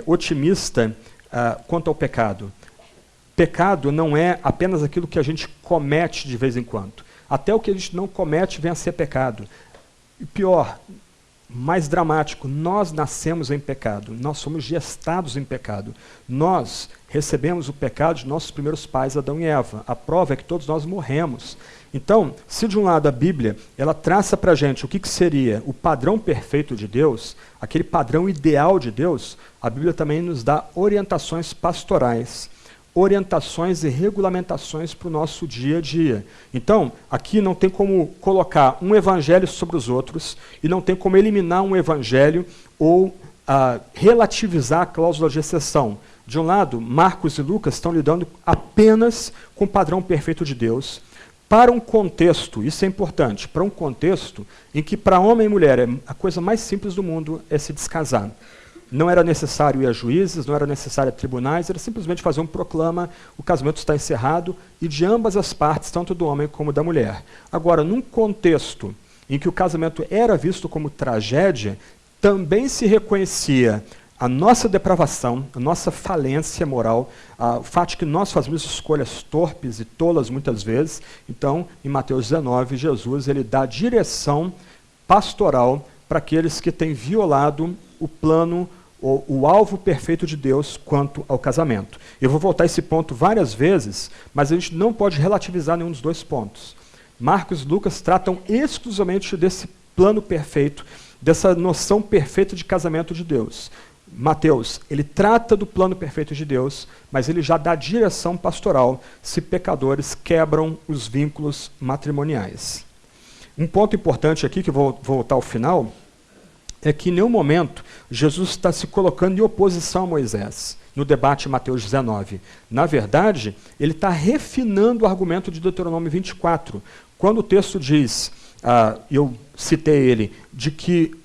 Speaker 1: otimista quanto ao pecado. Pecado não é apenas aquilo que a gente comete de vez em quando. Até o que a gente não comete vem a ser pecado. E pior, mais dramático, nós nascemos em pecado, nós somos gestados em pecado. Nós recebemos o pecado de nossos primeiros pais, Adão e Eva. A prova é que todos nós morremos. Então, se de um lado a Bíblia ela traça para a gente o que seria o padrão perfeito de Deus, aquele padrão ideal de Deus, a Bíblia também nos dá orientações pastorais, orientações e regulamentações para o nosso dia a dia. Então, aqui não tem como colocar um evangelho sobre os outros e não tem como eliminar um evangelho ou relativizar a cláusula de exceção. De um lado, Marcos e Lucas estão lidando apenas com o padrão perfeito de Deus, para um contexto, isso é importante, para um contexto em que para homem e mulher a coisa mais simples do mundo é se descasar. Não era necessário ir a juízes, não era necessário ir a tribunais, era simplesmente fazer um proclama, o casamento está encerrado, e de ambas as partes, tanto do homem como da mulher. Agora, num contexto em que o casamento era visto como tragédia, também se reconhecia a nossa depravação, a nossa falência moral, o fato de que nós fazemos escolhas torpes e tolas muitas vezes. Então, em Mateus 19, Jesus ele dá direção pastoral para aqueles que têm violado o plano, o alvo perfeito de Deus quanto ao casamento. Eu vou voltar a esse ponto várias vezes, mas a gente não pode relativizar nenhum dos dois pontos. Marcos e Lucas tratam exclusivamente desse plano perfeito, dessa noção perfeita de casamento de Deus. Mateus, ele trata do plano perfeito de Deus, mas ele já dá direção pastoral se pecadores quebram os vínculos matrimoniais. Um ponto importante aqui, que eu vou voltar ao final, é que em nenhum momento Jesus está se colocando em oposição a Moisés, no debate em Mateus 19. Na verdade, ele está refinando o argumento de Deuteronômio 24. Quando o texto diz, eu citei ele, de que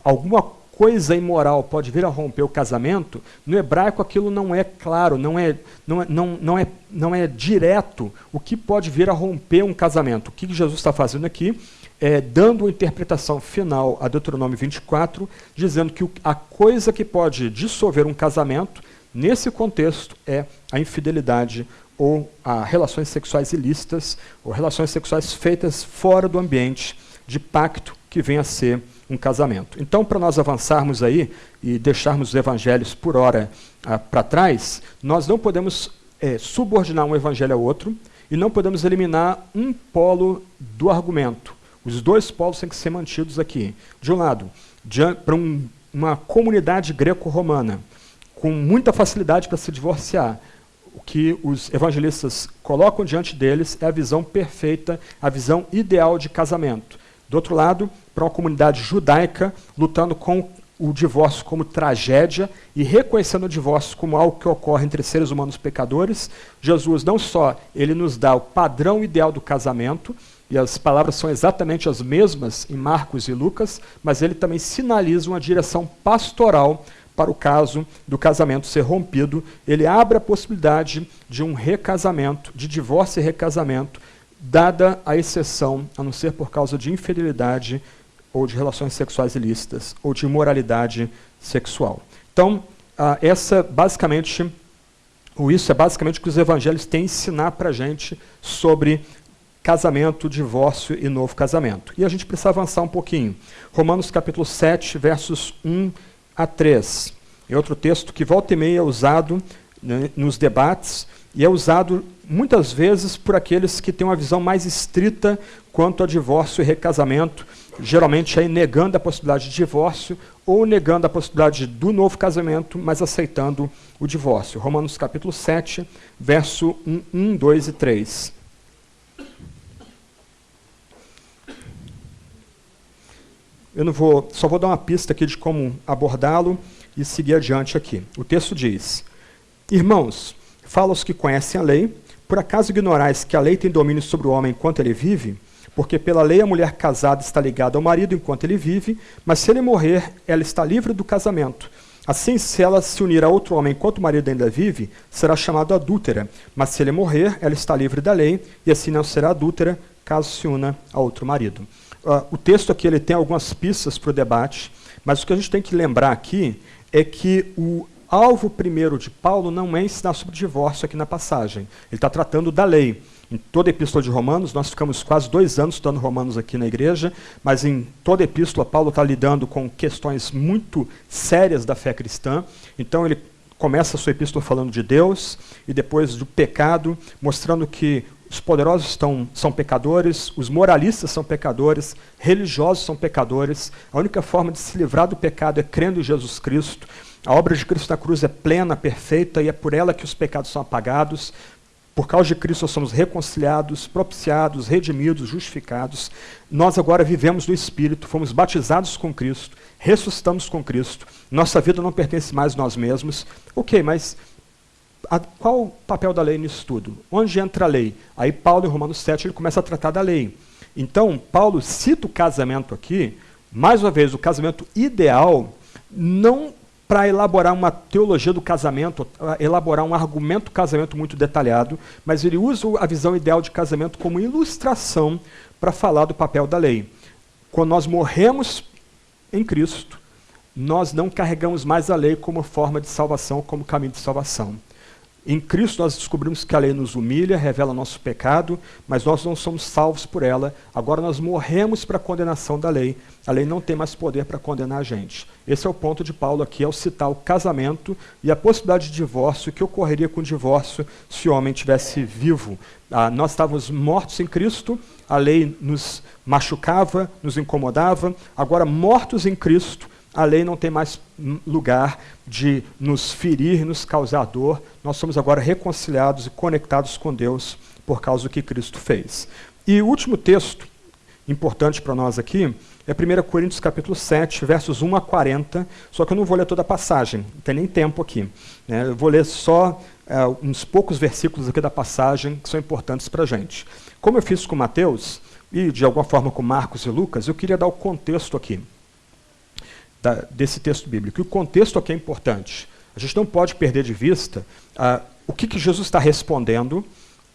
Speaker 1: alguma coisa imoral pode vir a romper o casamento, no hebraico aquilo não é claro, não é direto o que pode vir a romper um casamento. O que Jesus está fazendo aqui é dando uma interpretação final a Deuteronômio 24, dizendo que a coisa que pode dissolver um casamento, nesse contexto, é a infidelidade ou a relações sexuais ilícitas, ou relações sexuais feitas fora do ambiente de pacto que venha a ser um casamento. Então, para nós avançarmos aí e deixarmos os evangelhos por hora para trás, nós não podemos subordinar um evangelho ao outro e não podemos eliminar um polo do argumento. Os dois polos têm que ser mantidos aqui. De um lado, para uma comunidade greco-romana, com muita facilidade para se divorciar, o que os evangelistas colocam diante deles é a visão perfeita, a visão ideal de casamento. Do outro lado, para uma comunidade judaica, lutando com o divórcio como tragédia e reconhecendo o divórcio como algo que ocorre entre seres humanos pecadores, Jesus não só ele nos dá o padrão ideal do casamento, e as palavras são exatamente as mesmas em Marcos e Lucas, mas ele também sinaliza uma direção pastoral para o caso do casamento ser rompido. Ele abre a possibilidade de um recasamento, de divórcio e recasamento, dada a exceção, a não ser por causa de infidelidade ou de relações sexuais ilícitas, ou de imoralidade sexual. Então, isso é basicamente o que os evangelhos têm a ensinar para a gente sobre casamento, divórcio e novo casamento. E a gente precisa avançar um pouquinho. Romanos capítulo 7, versos 1 a 3. É outro texto que volta e meia é usado, né, nos debates, e é usado muitas vezes por aqueles que têm uma visão mais estrita quanto a divórcio e recasamento, geralmente aí negando a possibilidade de divórcio ou negando a possibilidade do novo casamento, mas aceitando o divórcio. Romanos capítulo 7, verso 1, 2 e 3. Só vou dar uma pista aqui de como abordá-lo e seguir adiante aqui. O texto diz: Irmãos, falo aos que conhecem a lei, por acaso ignorais que a lei tem domínio sobre o homem enquanto ele vive? Porque pela lei a mulher casada está ligada ao marido enquanto ele vive, mas se ele morrer, ela está livre do casamento. Assim, se ela se unir a outro homem enquanto o marido ainda vive, será chamada adúltera, mas se ele morrer, ela está livre da lei, e assim não será adúltera, caso se una a outro marido. O texto aqui ele tem algumas pistas para o debate, mas o que a gente tem que lembrar aqui é que o alvo primeiro de Paulo não é ensinar sobre divórcio aqui na passagem. Ele está tratando da lei. Em toda a epístola de Romanos, nós ficamos quase 2 anos estudando Romanos aqui na igreja, mas em toda a epístola Paulo está lidando com questões muito sérias da fé cristã. Então ele começa a sua epístola falando de Deus, e depois do pecado, mostrando que os poderosos são pecadores, os moralistas são pecadores, religiosos são pecadores. A única forma de se livrar do pecado é crendo em Jesus Cristo. A obra de Cristo na cruz é plena, perfeita, e é por ela que os pecados são apagados. Por causa de Cristo nós somos reconciliados, propiciados, redimidos, justificados. Nós agora vivemos no Espírito, fomos batizados com Cristo, ressuscitamos com Cristo. Nossa vida não pertence mais a nós mesmos. Ok, mas qual o papel da lei nisso tudo? Onde entra a lei? Aí Paulo, em Romanos 7, ele começa a tratar da lei. Então, Paulo cita o casamento aqui, mais uma vez, o casamento ideal, não para elaborar uma teologia do casamento, elaborar um argumento do casamento muito detalhado, mas ele usa a visão ideal de casamento como ilustração para falar do papel da lei. Quando nós morremos em Cristo, nós não carregamos mais a lei como forma de salvação, como caminho de salvação. Em Cristo nós descobrimos que a lei nos humilha, revela nosso pecado, mas nós não somos salvos por ela. Agora nós morremos para a condenação da lei. A lei não tem mais poder para condenar a gente. Esse é o ponto de Paulo aqui, ao citar o casamento e a possibilidade de divórcio, que ocorreria com o divórcio se o homem estivesse vivo. Nós estávamos mortos em Cristo, a lei nos machucava, nos incomodava. Agora, mortos em Cristo, a lei não tem mais lugar de nos ferir, nos causar dor. Nós somos agora reconciliados e conectados com Deus por causa do que Cristo fez. E o último texto importante para nós aqui é 1 Coríntios capítulo 7, versos 1 a 40, só que eu não vou ler toda a passagem, não tem nem tempo aqui. Né? Eu vou ler só uns poucos versículos aqui da passagem que são importantes para a gente. Como eu fiz com Mateus, e de alguma forma com Marcos e Lucas, eu queria dar o contexto aqui desse texto bíblico. E o contexto aqui é importante. A gente não pode perder de vista o que Jesus está respondendo,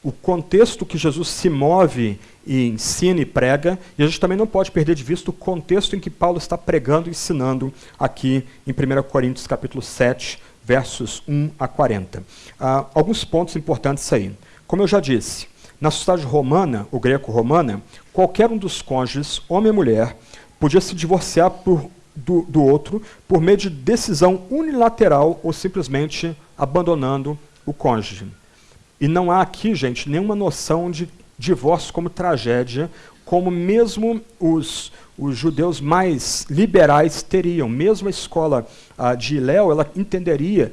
Speaker 1: o contexto que Jesus se move e ensina e prega, e a gente também não pode perder de vista o contexto em que Paulo está pregando e ensinando aqui em 1 Coríntios capítulo 7, versos 1 a 40. Alguns pontos importantes aí. Como eu já disse, na sociedade romana, ou greco-romana, qualquer um dos cônjuges, homem ou mulher, podia se divorciar do outro por meio de decisão unilateral ou simplesmente abandonando o cônjuge. E não há aqui, gente, nenhuma noção de divórcio como tragédia, como mesmo os judeus mais liberais teriam. Mesmo a escola de Hillel, ela entenderia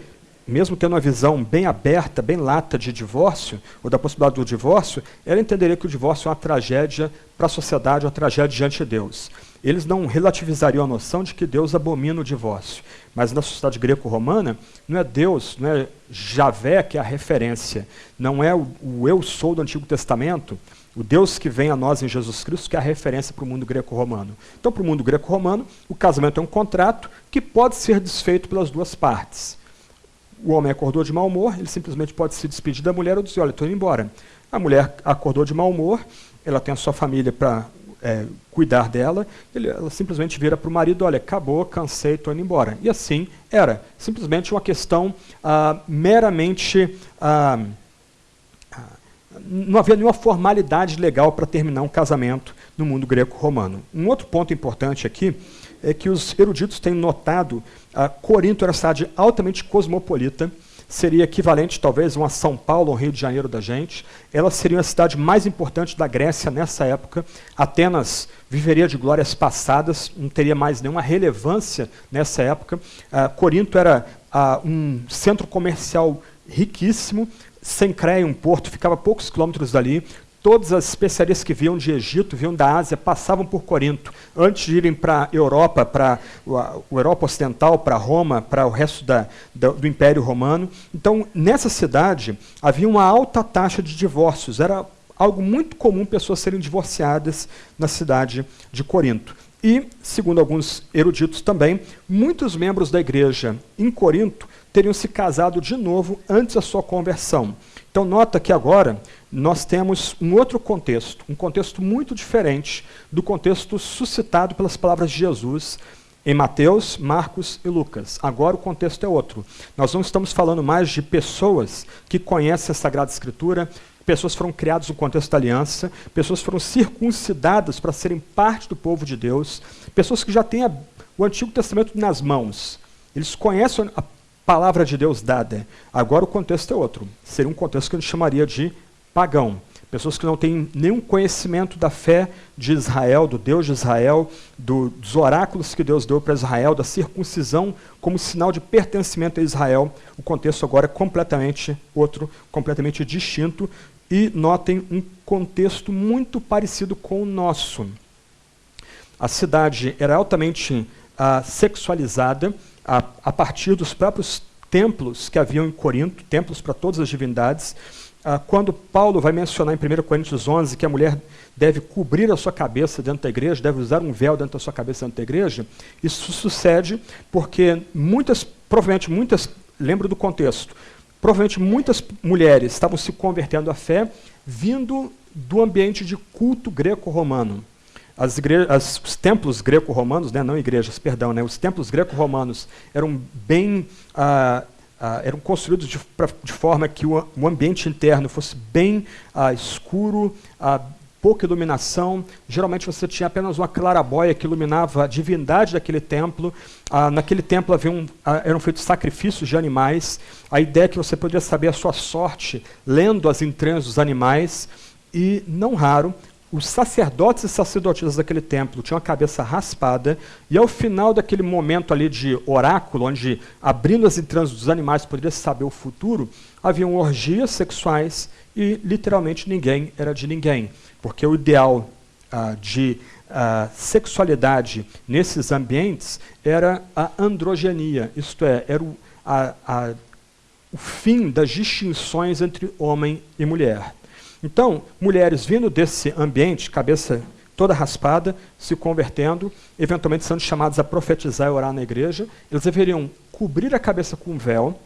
Speaker 1: mesmo tendo uma visão bem aberta, bem lata de divórcio, ou da possibilidade do divórcio, ela entenderia que o divórcio é uma tragédia para a sociedade, uma tragédia diante de Deus. Eles não relativizariam a noção de que Deus abomina o divórcio. Mas na sociedade greco-romana, não é Deus, não é Javé que é a referência, não é o eu sou do Antigo Testamento, o Deus que vem a nós em Jesus Cristo, que é a referência para o mundo greco-romano. Então, para o mundo greco-romano, o casamento é um contrato que pode ser desfeito pelas duas partes. O homem acordou de mau humor, ele simplesmente pode se despedir da mulher ou dizer, olha, estou indo embora. A mulher acordou de mau humor, ela tem a sua família para cuidar dela, ela simplesmente vira para o marido, olha, acabou, cansei, estou indo embora. E assim era. Simplesmente uma questão meramente... não havia nenhuma formalidade legal para terminar um casamento no mundo greco-romano. Um outro ponto importante aqui é que os eruditos têm notado Corinto era uma cidade altamente cosmopolita, seria equivalente talvez a uma São Paulo ou Rio de Janeiro da gente. Ela seria a cidade mais importante da Grécia nessa época. Atenas viveria de glórias passadas, não teria mais nenhuma relevância nessa época. Corinto era um centro comercial riquíssimo, Sencreia, um porto, ficava a poucos quilômetros dali. Todas as especiarias que vinham de Egito, vinham da Ásia, passavam por Corinto. Antes de irem para a Europa, para a Europa Ocidental, para Roma, para o resto do Império Romano. Então, nessa cidade, havia uma alta taxa de divórcios. Era algo muito comum pessoas serem divorciadas na cidade de Corinto. E, segundo alguns eruditos também, muitos membros da igreja em Corinto teriam se casado de novo antes da sua conversão. Então, nota que agora nós temos um outro contexto, um contexto muito diferente do contexto suscitado pelas palavras de Jesus em Mateus, Marcos e Lucas. Agora o contexto é outro. Nós não estamos falando mais de pessoas que conhecem a Sagrada Escritura, pessoas foram criadas no contexto da aliança, pessoas foram circuncidadas para serem parte do povo de Deus, pessoas que já têm o Antigo Testamento nas mãos. Eles conhecem a palavra de Deus dada. Agora o contexto é outro. Seria um contexto que a gente chamaria de pagão. Pessoas que não têm nenhum conhecimento da fé de Israel, do Deus de Israel, dos oráculos que Deus deu para Israel, da circuncisão como sinal de pertencimento a Israel. O contexto agora é completamente outro, completamente distinto. E notem um contexto muito parecido com o nosso. A cidade era altamente sexualizada a partir dos próprios templos que haviam em Corinto, templos para todas as divindades. Quando Paulo vai mencionar em 1 Coríntios 11 que a mulher deve cobrir a sua cabeça dentro da igreja, deve usar um véu dentro da sua cabeça dentro da igreja, isso sucede porque provavelmente muitas, lembra do contexto, provavelmente muitas mulheres estavam se convertendo à fé vindo do ambiente de culto greco-romano. Os templos greco-romanos, né, não igrejas, perdão, né, os templos greco-romanos eram bem... eram construídos de forma que o ambiente interno fosse bem escuro, pouca iluminação. Geralmente você tinha apenas uma clarabóia que iluminava a divindade daquele templo. Naquele templo eram feitos sacrifícios de animais. A ideia é que você poderia saber a sua sorte lendo as entranhas dos animais. E, não raro, os sacerdotes e sacerdotisas daquele templo tinham a cabeça raspada, e ao final daquele momento ali de oráculo, onde abrindo as entranhas dos animais poderia saber o futuro, haviam orgias sexuais e literalmente ninguém era de ninguém, porque o ideal de sexualidade nesses ambientes era a androgenia, isto é, era o fim das distinções entre homem e mulher. Então, mulheres vindo desse ambiente, cabeça toda raspada, se convertendo, eventualmente sendo chamadas a profetizar e orar na igreja, eles deveriam cobrir a cabeça com um véu,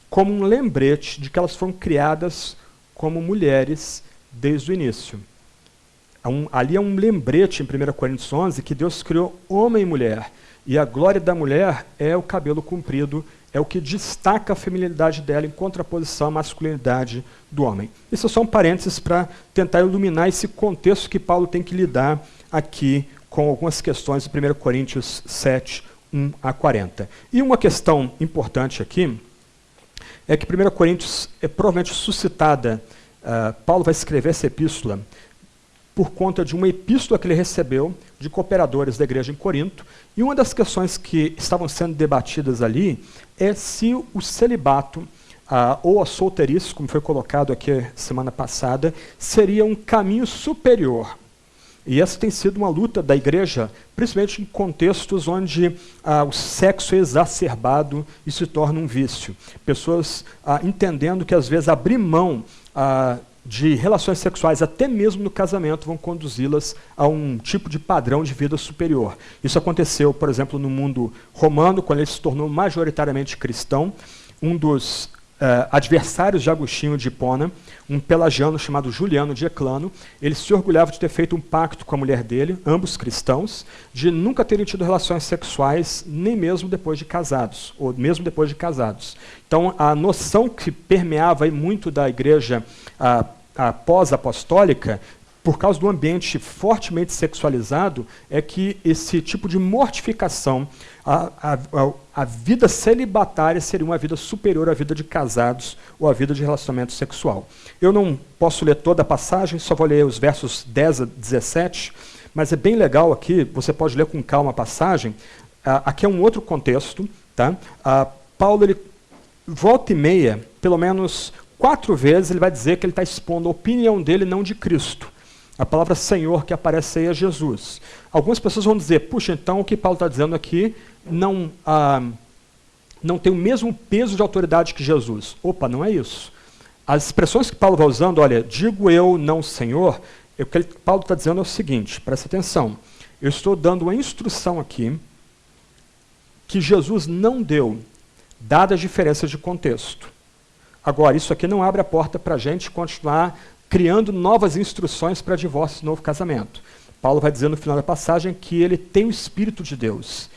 Speaker 1: como um lembrete de que elas foram criadas como mulheres desde o início. Ali é um lembrete em 1 Coríntios 11 que Deus criou homem e mulher, e a glória da mulher é o cabelo comprido, é o que destaca a feminilidade dela em contraposição à masculinidade do homem. Isso é só um parênteses para tentar iluminar esse contexto que Paulo tem que lidar aqui com algumas questões de 1 Coríntios 7, 1 a 40. E uma questão importante aqui é que 1 Coríntios é provavelmente suscitada, Paulo vai escrever essa epístola por conta de uma epístola que ele recebeu de cooperadores da igreja em Corinto, e uma das questões que estavam sendo debatidas ali é se o celibato ou a solteirice, como foi colocado aqui semana passada, seria um caminho superior. E essa tem sido uma luta da igreja, principalmente em contextos onde o sexo é exacerbado e se torna um vício. Pessoas entendendo que, às vezes, abrir mão de relações sexuais, até mesmo no casamento, vão conduzi-las a um tipo de padrão de vida superior. Isso aconteceu, por exemplo, no mundo romano, quando ele se tornou majoritariamente cristão. Um dos adversários de Agostinho de Hipona, um pelagiano chamado Juliano de Eclano, ele se orgulhava de ter feito um pacto com a mulher dele, ambos cristãos, de nunca terem tido relações sexuais, nem mesmo depois de casados, ou mesmo depois de casados. Então, a noção que permeava aí muito da igreja pós-apostólica, por causa do ambiente fortemente sexualizado, é que esse tipo de mortificação, a vida celibatária seria uma vida superior à vida de casados ou à vida de relacionamento sexual. Eu não posso ler toda a passagem, só vou ler os versos 10 a 17, mas é bem legal aqui, você pode ler com calma a passagem. Aqui é um outro contexto. Tá? Paulo, ele volta e meia, pelo menos 4 vezes, ele vai dizer que ele está expondo a opinião dele, não de Cristo. A palavra Senhor que aparece aí é Jesus. Algumas pessoas vão dizer, puxa, então o que Paulo está dizendo aqui não tem o mesmo peso de autoridade que Jesus. Opa, não é isso. As expressões que Paulo vai usando, olha, digo eu, não Senhor, o que Paulo está dizendo é o seguinte, presta atenção. Eu estou dando uma instrução aqui que Jesus não deu, dadas as diferenças de contexto. Agora, isso aqui não abre a porta para a gente continuar criando novas instruções para divórcio e novo casamento. Paulo vai dizer no final da passagem que ele tem o Espírito de Deus.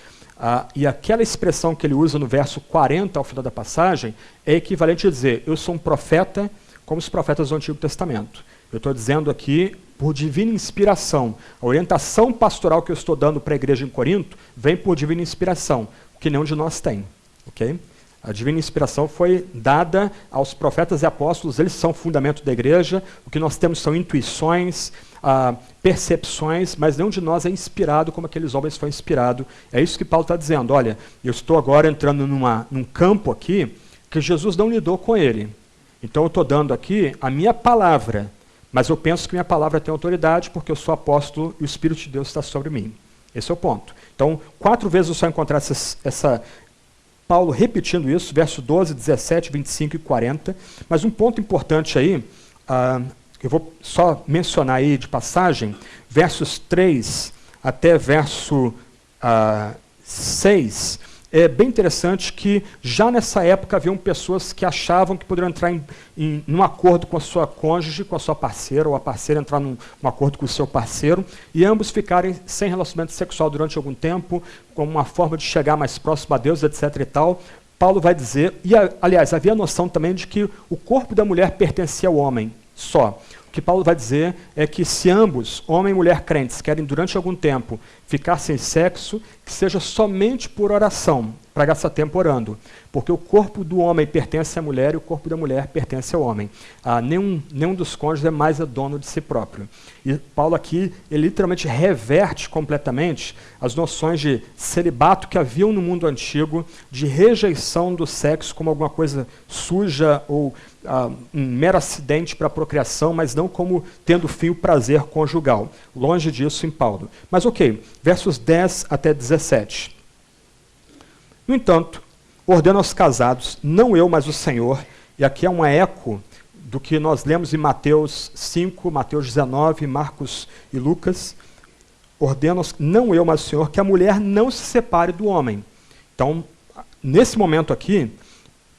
Speaker 1: E aquela expressão que ele usa no verso 40 ao final da passagem é equivalente a dizer, eu sou um profeta como os profetas do Antigo Testamento. Eu estou dizendo aqui, por divina inspiração, a orientação pastoral que eu estou dando para a igreja em Corinto vem por divina inspiração, o que nenhum de nós tem. Okay? A divina inspiração foi dada aos profetas e apóstolos, eles são o fundamento da igreja, o que nós temos são intuições, percepções, mas nenhum de nós é inspirado como aqueles homens foram inspirados. É isso que Paulo está dizendo, olha, eu estou agora entrando num campo aqui que Jesus não lidou com ele. Então eu estou dando aqui a minha palavra, mas eu penso que minha palavra tem autoridade porque eu sou apóstolo e o Espírito de Deus está sobre mim. Esse é o ponto. Então, 4 vezes eu só encontrar Paulo repetindo isso, verso 12, 17, 25 e 40. Mas um ponto importante aí, eu vou só mencionar aí de passagem, versos 3 até verso 6, é bem interessante que já nessa época haviam pessoas que achavam que poderiam entrar num acordo com a sua cônjuge, com a sua parceira, ou a parceira entrar num acordo com o seu parceiro, e ambos ficarem sem relacionamento sexual durante algum tempo, como uma forma de chegar mais próximo a Deus, etc. e tal. Paulo vai dizer, e aliás, havia a noção também de que o corpo da mulher pertencia ao homem só. O que Paulo vai dizer é que se ambos, homem e mulher crentes, querem durante algum tempo ficar sem sexo, que seja somente por oração, para gastar tempo orando. Porque o corpo do homem pertence à mulher e o corpo da mulher pertence ao homem. Nenhum dos cônjuges é mais dono de si próprio. E Paulo aqui, ele literalmente reverte completamente as noções de celibato que haviam no mundo antigo, de rejeição do sexo como alguma coisa suja ou um mero acidente para a procriação, mas não como tendo fim o prazer conjugal. Longe disso em Paulo. Mas ok, versos 10 até 17. No entanto, ordeno aos casados, não eu, mas o Senhor, e aqui é um eco do que nós lemos em Mateus 5, Mateus 19, Marcos e Lucas, ordeno, não eu, mas o Senhor, que a mulher não se separe do homem. Então, nesse momento aqui,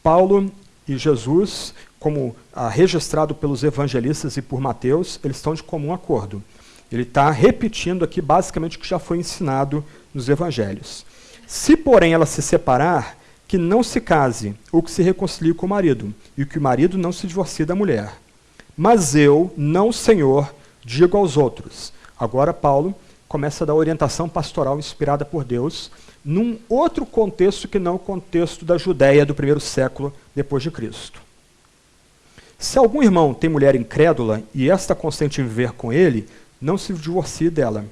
Speaker 1: Paulo e Jesus, como registrado pelos evangelistas e por Mateus, eles estão de comum acordo. Ele está repetindo aqui basicamente o que já foi ensinado nos evangelhos. Se, porém, ela se separar, que não se case, ou que se reconcilie com o marido, e que o marido não se divorcie da mulher. Mas eu, não o Senhor, digo aos outros. Agora Paulo começa a dar orientação pastoral inspirada por Deus, num outro contexto que não o contexto da Judéia do primeiro século depois de Cristo. Se algum irmão tem mulher incrédula, e esta consente em viver com ele, não se divorcie dela.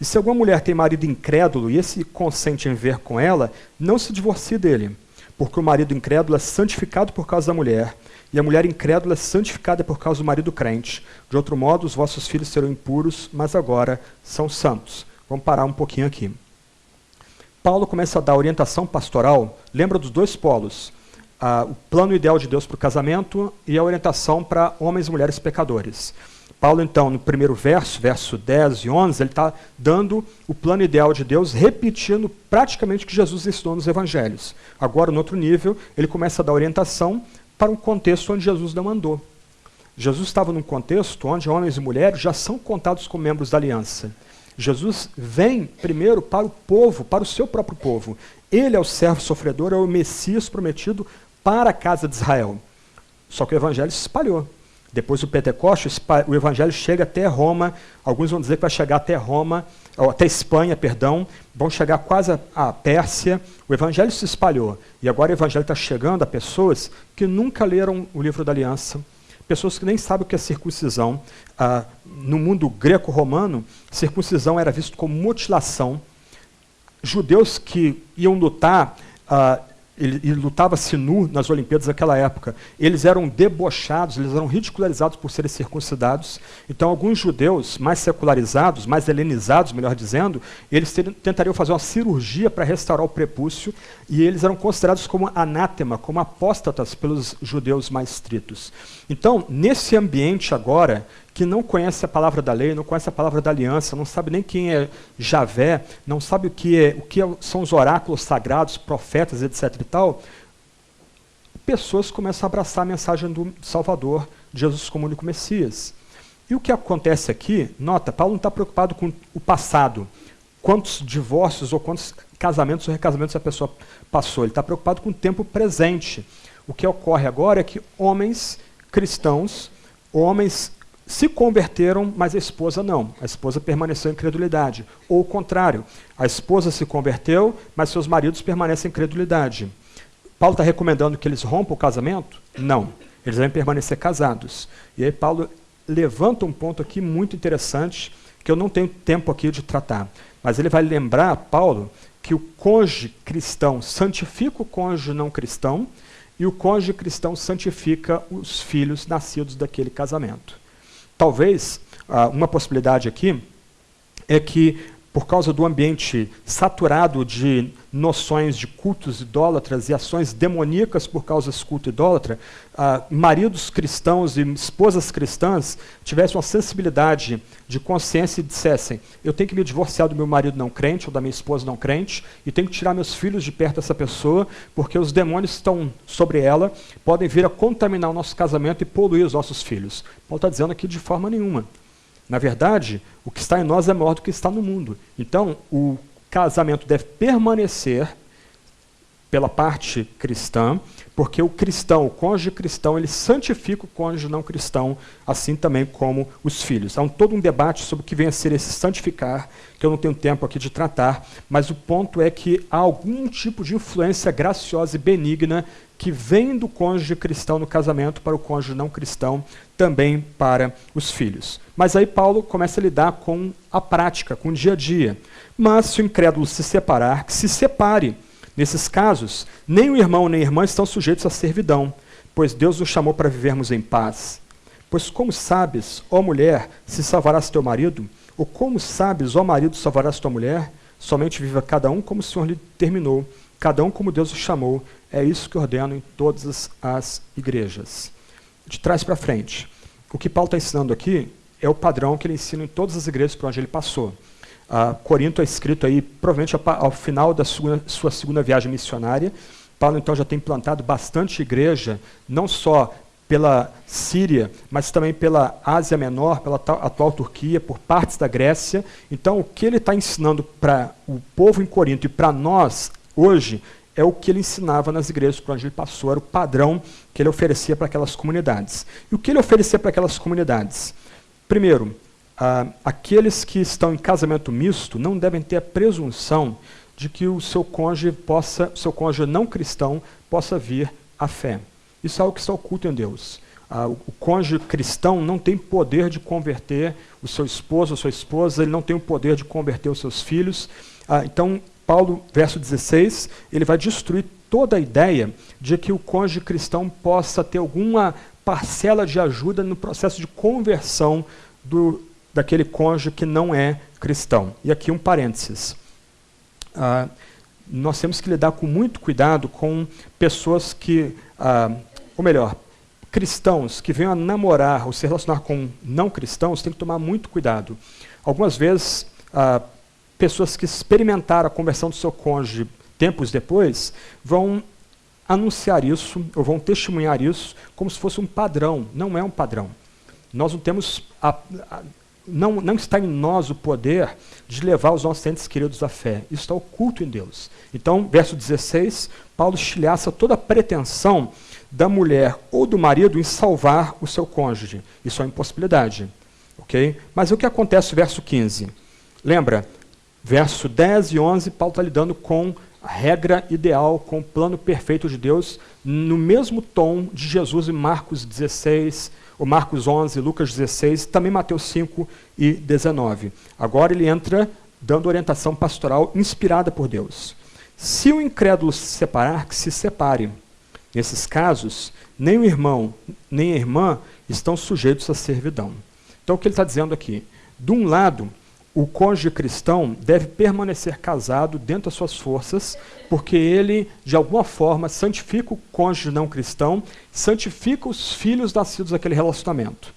Speaker 1: E se alguma mulher tem marido incrédulo e esse consente em viver com ela, não se divorcie dele, porque o marido incrédulo é santificado por causa da mulher, e a mulher incrédula é santificada por causa do marido crente. De outro modo, os vossos filhos serão impuros, mas agora são santos. Vamos parar um pouquinho aqui. Paulo começa a dar orientação pastoral, lembra dos dois polos, o plano ideal de Deus para o casamento e a orientação para homens e mulheres pecadores. Paulo, então, no primeiro verso 10 e 11, ele está dando o plano ideal de Deus, repetindo praticamente o que Jesus ensinou nos evangelhos. Agora, no outro nível, ele começa a dar orientação para um contexto onde Jesus não mandou. Jesus estava num contexto onde homens e mulheres já são contados como membros da aliança. Jesus vem primeiro para o povo, para o seu próprio povo. Ele é o servo sofredor, é o Messias prometido para a casa de Israel. Só que o evangelho se espalhou. Depois do Pentecostes, o evangelho chega até Roma. Alguns vão dizer que vai chegar até Roma, ou até Espanha, perdão. Vão chegar quase à Pérsia. O evangelho se espalhou. E agora o evangelho está chegando a pessoas que nunca leram o livro da aliança, pessoas que nem sabem o que é circuncisão. No mundo greco-romano, circuncisão era visto como mutilação. Judeus que iam lutar, e lutava-se nu nas Olimpíadas daquela época, eles eram debochados, eles eram ridicularizados por serem circuncidados. Então, alguns judeus mais secularizados, mais helenizados, melhor dizendo, eles tentariam fazer uma cirurgia para restaurar o prepúcio, e eles eram considerados como anátema, como apóstatas pelos judeus mais estritos. Então, nesse ambiente agora, que não conhece a palavra da lei, não conhece a palavra da aliança, não sabe nem quem é Javé, não sabe o que são os oráculos sagrados, profetas, etc. e tal, pessoas começam a abraçar a mensagem do Salvador, de Jesus como único Messias. E o que acontece aqui, nota, Paulo não está preocupado com o passado, quantos divórcios ou quantos casamentos ou recasamentos a pessoa passou, ele está preocupado com o tempo presente. O que ocorre agora é que homens cristãos, homens se converteram, mas a esposa não. A esposa permaneceu em incredulidade. Ou o contrário, a esposa se converteu, mas seus maridos permanecem em incredulidade. Paulo está recomendando que eles rompam o casamento? Não. Eles devem permanecer casados. E aí Paulo levanta um ponto aqui muito interessante, que eu não tenho tempo aqui de tratar. Mas ele vai lembrar, Paulo, que o cônjuge cristão santifica o cônjuge não cristão, e o cônjuge cristão santifica os filhos nascidos daquele casamento. Talvez, uma possibilidade aqui é que, por causa do ambiente saturado de noções de cultos idólatras e ações demoníacas por causa desse culto idólatra, maridos cristãos e esposas cristãs tivessem uma sensibilidade de consciência e dissessem: eu tenho que me divorciar do meu marido não crente ou da minha esposa não crente e tenho que tirar meus filhos de perto dessa pessoa, porque os demônios estão sobre ela, podem vir a contaminar o nosso casamento e poluir os nossos filhos. Paulo está dizendo aqui de forma nenhuma. Na verdade, o que está em nós é maior do que está no mundo. Então, o casamento deve permanecer pela parte cristã, porque o cristão, o cônjuge cristão, ele santifica o cônjuge não cristão, assim também como os filhos. Há todo um debate sobre o que vem a ser esse santificar, que eu não tenho tempo aqui de tratar, mas o ponto é que há algum tipo de influência graciosa e benigna que vem do cônjuge cristão no casamento para o cônjuge não cristão, também para os filhos. Mas aí Paulo começa a lidar com a prática, com o dia a dia. Mas se o incrédulo se separar, que se separe. Nesses casos, nem o irmão nem a irmã estão sujeitos à servidão, pois Deus nos chamou para vivermos em paz. Pois como sabes, ó mulher, se salvarás teu marido? Ou como sabes, ó marido, salvarás tua mulher? Somente viva cada um como o Senhor lhe determinou, cada um como Deus o chamou. É isso que ordeno em todas as igrejas. De trás para frente. O que Paulo está ensinando aqui é o padrão que ele ensina em todas as igrejas por onde ele passou. Corinto é escrito aí, provavelmente ao final da sua segunda viagem missionária. Paulo, então, já tem plantado bastante igreja, não só pela Síria, mas também pela Ásia Menor, pela atual Turquia, por partes da Grécia. Então, o que ele está ensinando para o povo em Corinto e para nós, hoje, é o que ele ensinava nas igrejas por onde ele passou, era o padrão que ele oferecia para aquelas comunidades. E o que ele oferecia para aquelas comunidades? Primeiro, aqueles que estão em casamento misto não devem ter a presunção de que o seu cônjuge não cristão possa vir à fé. Isso é algo que está oculto em Deus. O cônjuge cristão não tem poder de converter o seu esposo ou sua esposa, ele não tem o poder de converter os seus filhos. Então, Paulo, verso 16, ele vai destruir toda a ideia de que o cônjuge cristão possa ter alguma parcela de ajuda no processo de conversão daquele cônjuge que não é cristão. E aqui um parênteses. Nós temos que lidar com muito cuidado com pessoas que, ou melhor, cristãos que venham a namorar ou se relacionar com não cristãos, tem que tomar muito cuidado. Algumas vezes, pessoas que experimentaram a conversão do seu cônjuge tempos depois, vão anunciar isso, ou vão testemunhar isso, como se fosse um padrão. Não é um padrão. Nós não temos, não está em nós o poder de levar os nossos entes queridos à fé. Isso está oculto em Deus. Então, verso 16, Paulo estilhaça toda a pretensão da mulher ou do marido em salvar o seu cônjuge. Isso é uma impossibilidade. Okay? Mas o que acontece no verso 15? Lembra? Verso 10 e 11, Paulo está lidando com a regra ideal, com o plano perfeito de Deus, no mesmo tom de Jesus em Marcos 16, ou Marcos 11, Lucas 16, também Mateus 5 e 19. Agora ele entra dando orientação pastoral inspirada por Deus. Se o incrédulo se separar, que se separe. Nesses casos, nem o irmão, nem a irmã estão sujeitos à servidão. Então o que ele está dizendo aqui? De um lado, o cônjuge cristão deve permanecer casado dentro das suas forças, porque ele, de alguma forma, santifica o cônjuge não cristão, santifica os filhos nascidos daquele relacionamento.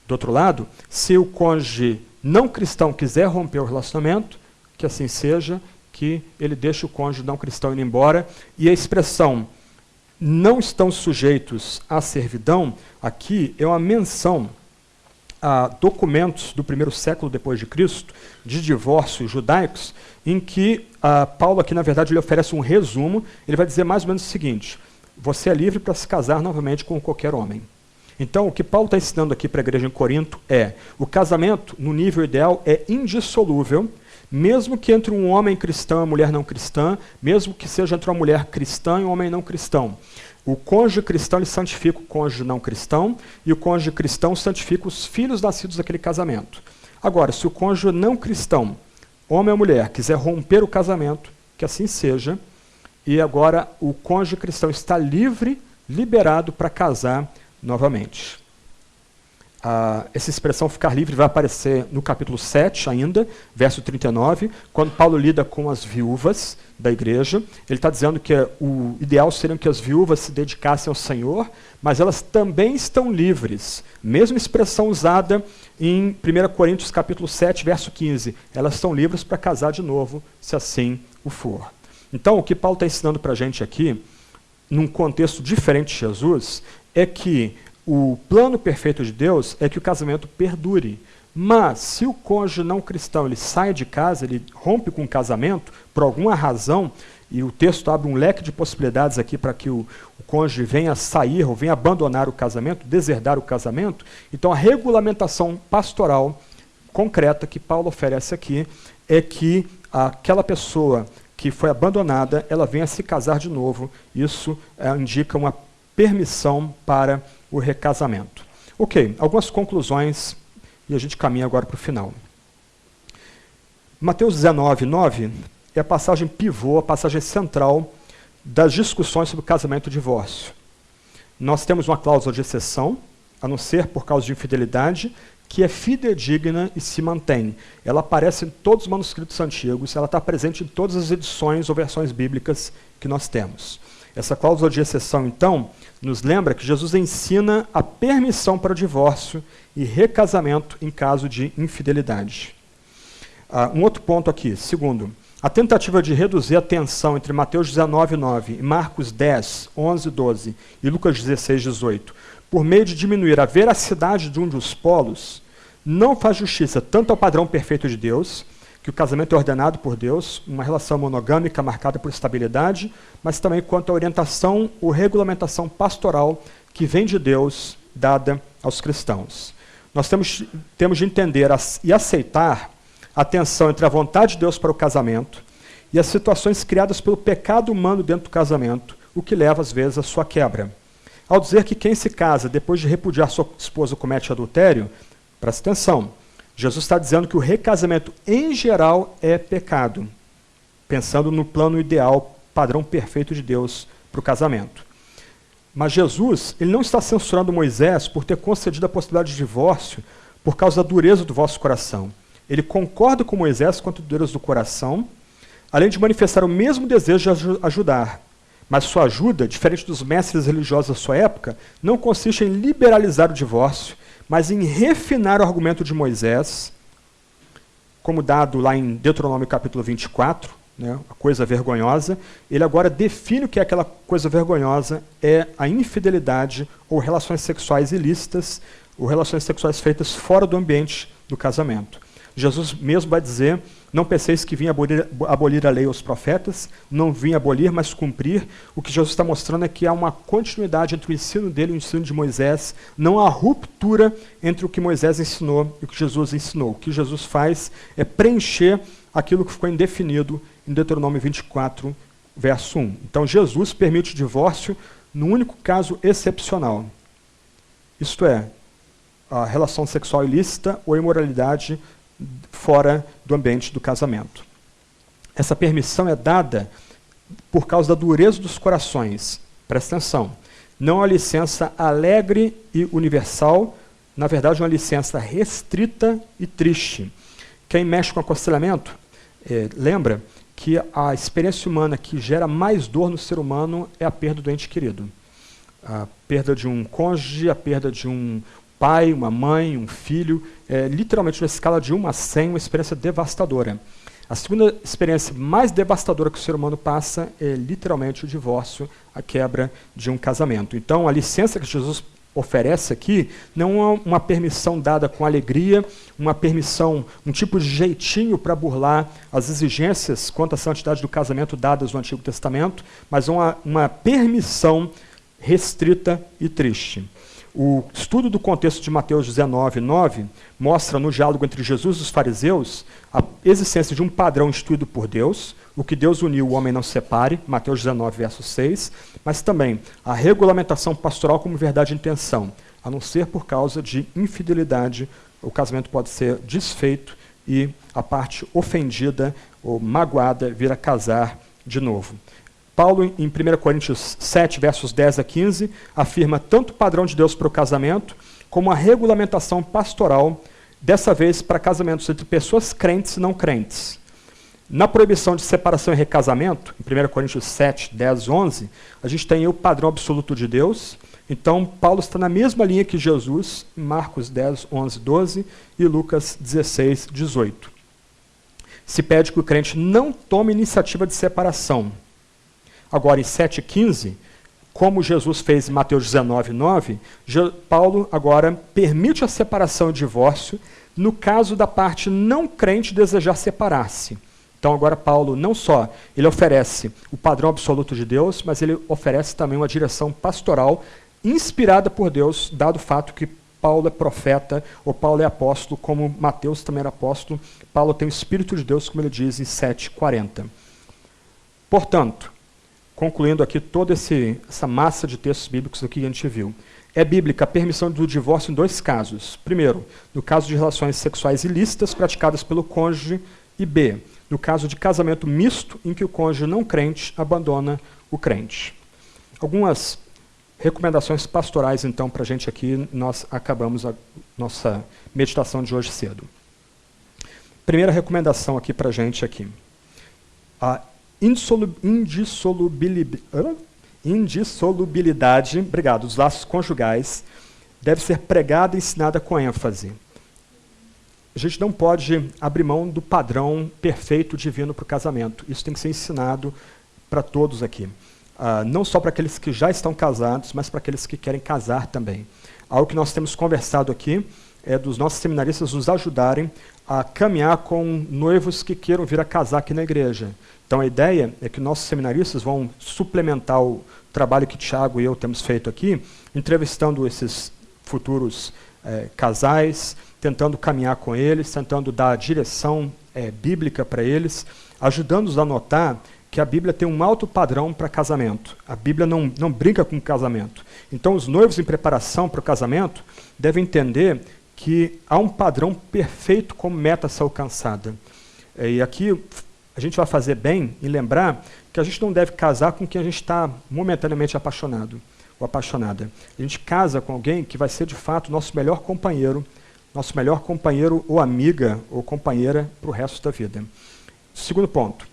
Speaker 1: Do outro lado, se o cônjuge não cristão quiser romper o relacionamento, que assim seja, que ele deixe o cônjuge não cristão ir embora. E a expressão não estão sujeitos à servidão, aqui é uma menção a documentos do primeiro século depois de Cristo, de divórcio judaicos, em que Paulo aqui, na verdade, ele oferece um resumo. Ele vai dizer mais ou menos o seguinte: você é livre para se casar novamente com qualquer homem. Então, o que Paulo está ensinando aqui para a igreja em Corinto é: o casamento, no nível ideal, é indissolúvel, mesmo que entre um homem cristão e uma mulher não cristã, mesmo que seja entre uma mulher cristã e um homem não cristão. O cônjuge cristão ele santifica o cônjuge não cristão, e o cônjuge cristão santifica os filhos nascidos daquele casamento. Agora, se o cônjuge não cristão, homem ou mulher, quiser romper o casamento, que assim seja, e agora o cônjuge cristão está livre, liberado para casar novamente. Essa expressão ficar livre vai aparecer no capítulo 7 ainda, verso 39, quando Paulo lida com as viúvas da igreja. Ele está dizendo que o ideal seria que as viúvas se dedicassem ao Senhor, mas elas também estão livres. Mesma expressão usada em 1 Coríntios capítulo 7, verso 15. Elas estão livres para casar de novo, se assim o for. Então, o que Paulo está ensinando para a gente aqui, num contexto diferente de Jesus, é que o plano perfeito de Deus é que o casamento perdure. Mas, se o cônjuge não cristão ele sai de casa, ele rompe com o casamento, por alguma razão, e o texto abre um leque de possibilidades aqui para que o cônjuge venha sair ou venha abandonar o casamento, deserdar o casamento, então a regulamentação pastoral concreta que Paulo oferece aqui é que aquela pessoa que foi abandonada, ela venha se casar de novo. Isso indica uma permissão para o recasamento. Ok, algumas conclusões e a gente caminha agora para o final. Mateus 19, 9 é a passagem pivô, a passagem central das discussões sobre casamento e divórcio. Nós temos uma cláusula de exceção, a não ser por causa de infidelidade, que é fidedigna e se mantém. Ela aparece em todos os manuscritos antigos, ela está presente em todas as edições ou versões bíblicas que nós temos. Essa cláusula de exceção, então, nos lembra que Jesus ensina a permissão para o divórcio e recasamento em caso de infidelidade. Um outro ponto aqui, segundo, a tentativa de reduzir a tensão entre Mateus 19, 9 e Marcos 10, 11, 12 e Lucas 16, 18, por meio de diminuir a veracidade de um dos polos, não faz justiça tanto ao padrão perfeito de Deus, que o casamento é ordenado por Deus, uma relação monogâmica marcada por estabilidade, mas também quanto à orientação ou regulamentação pastoral que vem de Deus, dada aos cristãos. Nós temos de entender e aceitar a tensão entre a vontade de Deus para o casamento e as situações criadas pelo pecado humano dentro do casamento, o que leva, às vezes, à sua quebra. Ao dizer que quem se casa depois de repudiar sua esposa comete adultério, presta atenção, Jesus está dizendo que o recasamento em geral é pecado, pensando no plano ideal, padrão perfeito de Deus para o casamento. Mas Jesus, ele não está censurando Moisés por ter concedido a possibilidade de divórcio por causa da dureza do vosso coração. Ele concorda com Moisés quanto à dureza do coração, além de manifestar o mesmo desejo de ajudar. Mas sua ajuda, diferente dos mestres religiosos da sua época, não consiste em liberalizar o divórcio, mas em refinar o argumento de Moisés, como dado lá em Deuteronômio capítulo 24, né, a coisa vergonhosa. Ele agora define o que é aquela coisa vergonhosa, é a infidelidade ou relações sexuais ilícitas, ou relações sexuais feitas fora do ambiente do casamento. Jesus mesmo vai dizer, não penseis que vim abolir a lei aos profetas, não vim abolir, mas cumprir. O que Jesus está mostrando é que há uma continuidade entre o ensino dele e o ensino de Moisés, não há ruptura entre o que Moisés ensinou e o que Jesus ensinou. O que Jesus faz é preencher aquilo que ficou indefinido em Deuteronômio 24, verso 1. Então Jesus permite o divórcio no único caso excepcional. Isto é, a relação sexual ilícita ou imoralidade fora do ambiente do casamento. Essa permissão é dada por causa da dureza dos corações. Presta atenção. Não é uma licença alegre e universal, na verdade é uma licença restrita e triste. Quem mexe com aconselhamento, lembra que a experiência humana que gera mais dor no ser humano é a perda do ente querido. A perda de um cônjuge, a perda de um pai, uma mãe, um filho, literalmente na escala de 1 a 100, uma experiência devastadora. A segunda experiência mais devastadora que o ser humano passa é literalmente o divórcio, a quebra de um casamento. Então, a licença que Jesus oferece aqui não é uma permissão dada com alegria, uma permissão, um tipo de jeitinho para burlar as exigências quanto à santidade do casamento dadas no Antigo Testamento, mas uma permissão restrita e triste. O estudo do contexto de Mateus 19, 9 mostra no diálogo entre Jesus e os fariseus a existência de um padrão instituído por Deus, o que Deus uniu, o homem não separe, Mateus 19, verso 6, mas também a regulamentação pastoral como verdade e intenção, a não ser por causa de infidelidade, o casamento pode ser desfeito e a parte ofendida ou magoada vir a casar de novo. Paulo, em 1 Coríntios 7, versos 10 a 15, afirma tanto o padrão de Deus para o casamento, como a regulamentação pastoral, dessa vez para casamentos entre pessoas crentes e não crentes. Na proibição de separação e recasamento, em 1 Coríntios 7, 10, 11, a gente tem o padrão absoluto de Deus. Então, Paulo está na mesma linha que Jesus, em Marcos 10, 11, 12 e Lucas 16, 18. Se pede que o crente não tome iniciativa de separação. Agora, em 7,15, como Jesus fez em Mateus 19, 9, Paulo agora permite a separação e divórcio no caso da parte não crente desejar separar-se. Então, agora Paulo não só ele oferece o padrão absoluto de Deus, mas ele oferece também uma direção pastoral inspirada por Deus, dado o fato que Paulo é profeta, ou Paulo é apóstolo, como Mateus também era apóstolo. Paulo tem o Espírito de Deus, como ele diz em 7,40. Portanto, concluindo aqui toda essa massa de textos bíblicos do que a gente viu. É bíblica a permissão do divórcio em 2 casos. Primeiro, no caso de relações sexuais ilícitas praticadas pelo cônjuge, e B, no caso de casamento misto em que o cônjuge não crente abandona o crente. Algumas recomendações pastorais, então, para a gente aqui, nós acabamos a nossa meditação de hoje cedo. Primeira recomendação aqui para a gente aqui. A indissolubilidade, obrigado, dos laços conjugais deve ser pregada e ensinada com ênfase. A gente não pode abrir mão do padrão perfeito divino para o casamento. Isso tem que ser ensinado para todos aqui. Não só para aqueles que já estão casados, mas para aqueles que querem casar também. Algo que nós temos conversado aqui é dos nossos seminaristas nos ajudarem a caminhar com noivos que queiram vir a casar aqui na igreja. Então a ideia é que nossos seminaristas vão suplementar o trabalho que Tiago e eu temos feito aqui, entrevistando esses futuros casais, tentando caminhar com eles, tentando dar direção bíblica para eles, ajudando-os a notar que a Bíblia tem um alto padrão para casamento. A Bíblia não brinca com casamento. Então, os noivos em preparação para o casamento devem entender que há um padrão perfeito como meta a ser alcançada. E aqui a gente vai fazer bem em lembrar que a gente não deve casar com quem a gente está momentaneamente apaixonado ou apaixonada. A gente casa com alguém que vai ser, de fato, nosso melhor companheiro ou amiga ou companheira para o resto da vida. Segundo ponto.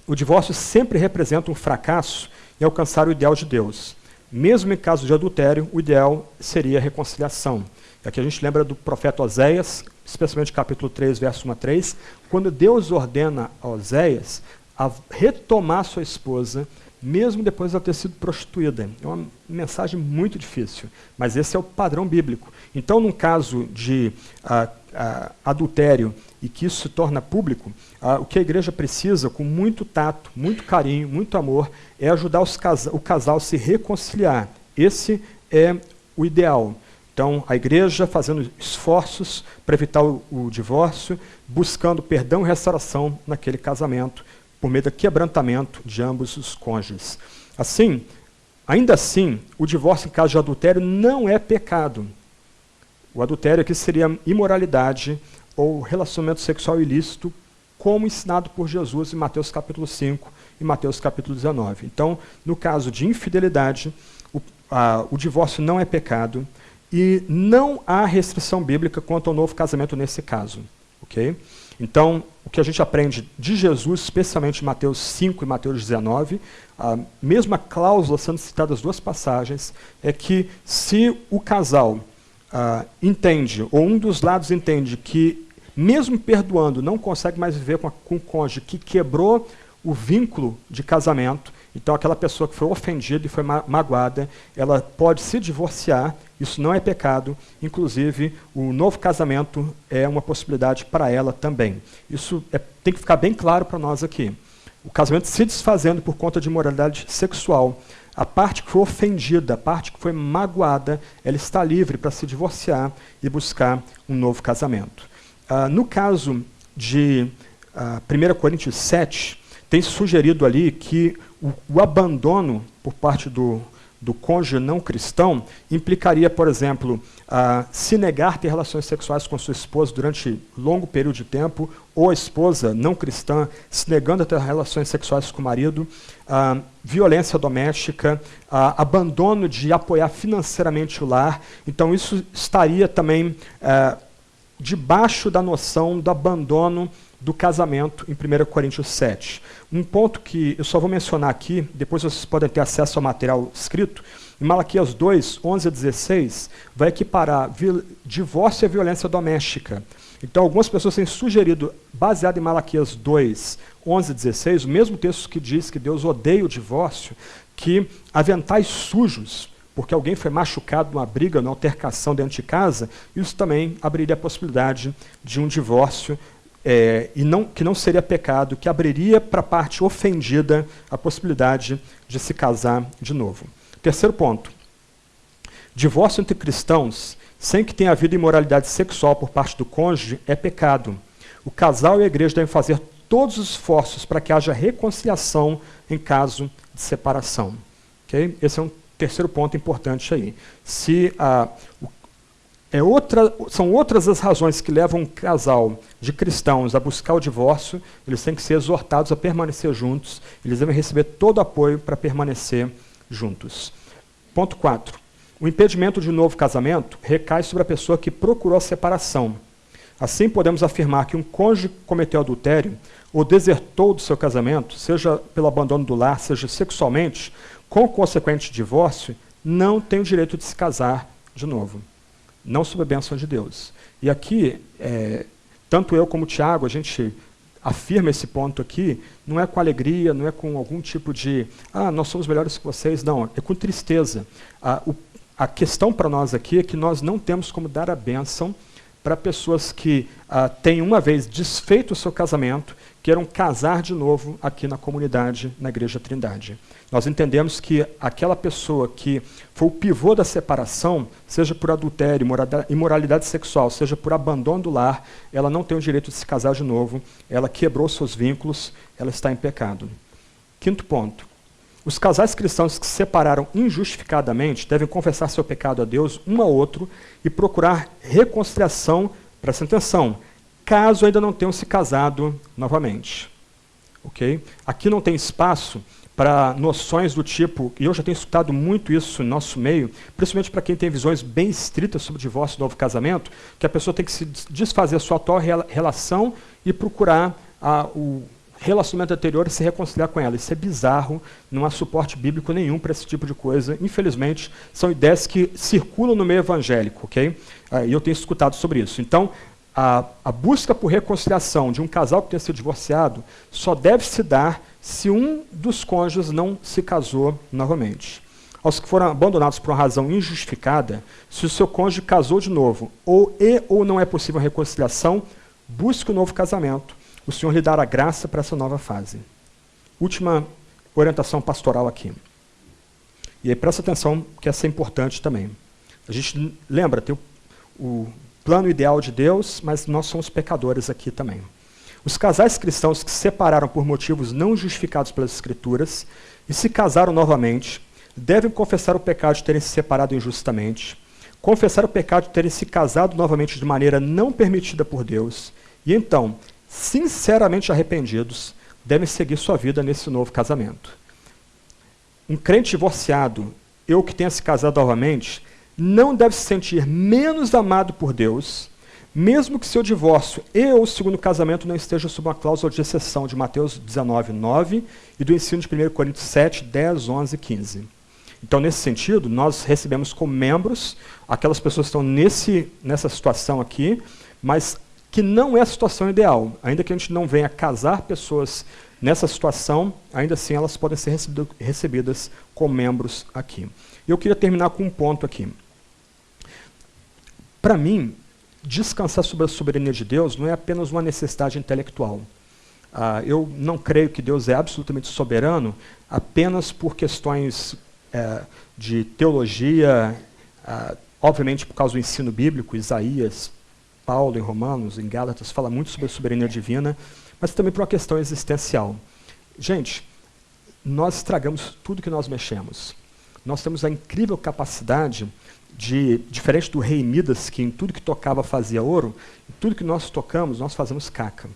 Speaker 1: O divórcio sempre representa um fracasso em alcançar o ideal de Deus. Mesmo em caso de adultério, o ideal seria a reconciliação. Aqui a gente lembra do profeta Oséias, especialmente capítulo 3, verso 1 a 3, quando Deus ordena a Oséias a retomar sua esposa, mesmo depois de ela ter sido prostituída. É uma mensagem muito difícil, mas esse é o padrão bíblico. Então, num caso de adultério e que isso se torna público, o que a igreja precisa, com muito tato, muito carinho, muito amor, é ajudar o casal a se reconciliar. Esse é o ideal. Então, a igreja fazendo esforços para evitar o divórcio, buscando perdão e restauração naquele casamento, por meio do quebrantamento de ambos os cônjuges. Assim, ainda assim, o divórcio em caso de adultério não é pecado. O adultério aqui seria imoralidade ou relacionamento sexual ilícito, como ensinado por Jesus em Mateus capítulo 5 e Mateus capítulo 19. Então, no caso de infidelidade, o divórcio não é pecado e não há restrição bíblica quanto ao novo casamento nesse caso. Okay? Então, o que a gente aprende de Jesus, especialmente em Mateus 5 e Mateus 19, a mesma cláusula sendo citada nas duas passagens, é que se o casal entende, ou um dos lados entende que, mesmo perdoando, não consegue mais viver com o cônjuge que quebrou o vínculo de casamento, então aquela pessoa que foi ofendida e foi magoada, ela pode se divorciar, isso não é pecado, inclusive o novo casamento é uma possibilidade para ela também. Isso tem que ficar bem claro para nós aqui. O casamento se desfazendo por conta de imoralidade sexual, a parte que foi ofendida, a parte que foi magoada, ela está livre para se divorciar e buscar um novo casamento. No caso de 1 Coríntios 7, tem sugerido ali que o abandono por parte do cônjuge não cristão implicaria, por exemplo, se negar ter relações sexuais com sua esposa durante longo período de tempo, ou a esposa não cristã se negando a ter relações sexuais com o marido, violência doméstica, abandono de apoiar financeiramente o lar. Então isso estaria também debaixo da noção do abandono do casamento em 1 Coríntios 7. Um ponto que eu só vou mencionar aqui, depois vocês podem ter acesso ao material escrito, em Malaquias 2, 11 a 16, vai equiparar divórcio e violência doméstica. Então, algumas pessoas têm sugerido, baseado em Malaquias 2, 11 a 16, o mesmo texto que diz que Deus odeia o divórcio, que aventais sujos, porque alguém foi machucado numa briga, numa altercação dentro de casa, isso também abriria a possibilidade de um divórcio, que não seria pecado, que abriria para a parte ofendida a possibilidade de se casar de novo. Terceiro ponto. Divórcio entre cristãos, sem que tenha havido imoralidade sexual por parte do cônjuge, é pecado. O casal e a igreja devem fazer todos os esforços para que haja reconciliação em caso de separação. Okay? Esse é um terceiro ponto importante aí. São outras as razões que levam um casal de cristãos a buscar o divórcio, eles têm que ser exortados a permanecer juntos, eles devem receber todo o apoio para permanecer juntos. Ponto 4. O impedimento de um novo casamento recai sobre a pessoa que procurou a separação. Assim, podemos afirmar que um cônjuge cometeu adultério ou desertou do seu casamento, seja pelo abandono do lar, seja sexualmente, com consequente divórcio, não tem o direito de se casar de novo. Não sob a bênção de Deus. E aqui, tanto eu como o Tiago, a gente afirma esse ponto aqui, não é com alegria, não é com algum tipo de, nós somos melhores que vocês, não, é com tristeza. A questão para nós aqui é que nós não temos como dar a bênção para pessoas que têm uma vez desfeito o seu casamento, queiram casar de novo aqui na comunidade, na Igreja Trindade. Nós entendemos que aquela pessoa que foi o pivô da separação, seja por adultério, imoralidade sexual, seja por abandono do lar, ela não tem o direito de se casar de novo, ela quebrou seus vínculos, ela está em pecado. Quinto ponto. Os casais cristãos que se separaram injustificadamente devem confessar seu pecado a Deus um ao outro e procurar reconciliação, presta atenção, caso ainda não tenham se casado novamente. Okay? Aqui não tem espaço para noções do tipo, e eu já tenho escutado muito isso no nosso meio, principalmente para quem tem visões bem estritas sobre divórcio e novo casamento, que a pessoa tem que se desfazer a sua atual relação e procurar o relacionamento anterior e se reconciliar com ela. Isso é bizarro, não há suporte bíblico nenhum para esse tipo de coisa. Infelizmente, são ideias que circulam no meio evangélico, ok? E eu tenho escutado sobre isso. Então, a busca por reconciliação de um casal que tenha sido divorciado só deve se dar se um dos cônjuges não se casou novamente. Aos que foram abandonados por uma razão injustificada, se o seu cônjuge casou de novo ou não é possível a reconciliação, busque um novo casamento. O Senhor lhe dará graça para essa nova fase. Última orientação pastoral aqui. E aí presta atenção que essa é importante também. A gente lembra, tem o plano ideal de Deus, mas nós somos pecadores aqui também. Os casais cristãos que se separaram por motivos não justificados pelas Escrituras e se casaram novamente, devem confessar o pecado de terem se separado injustamente, confessar o pecado de terem se casado novamente de maneira não permitida por Deus, e então, sinceramente arrependidos, devem seguir sua vida nesse novo casamento. Um crente divorciado, eu que tenha se casado novamente, não deve se sentir menos amado por Deus, mesmo que seu divórcio ou segundo casamento não esteja sob uma cláusula de exceção de Mateus 19, 9 e do ensino de 1 Coríntios 7, 10, 11 e 15. Então, nesse sentido, nós recebemos como membros aquelas pessoas que estão nessa situação aqui, mas que não é a situação ideal. Ainda que a gente não venha casar pessoas nessa situação, ainda assim elas podem ser recebidas como membros aqui. E eu queria terminar com um ponto aqui. Para mim, descansar sobre a soberania de Deus não é apenas uma necessidade intelectual. Eu não creio que Deus é absolutamente soberano apenas por questões de teologia, obviamente por causa do ensino bíblico, Isaías, Paulo em Romanos, em Gálatas, fala muito sobre a soberania divina, mas também por uma questão existencial. Gente, nós estragamos tudo que nós mexemos. Nós temos a incrível capacidade de, diferente do rei Midas, que em tudo que tocava fazia ouro, em tudo que nós tocamos, nós fazemos caca.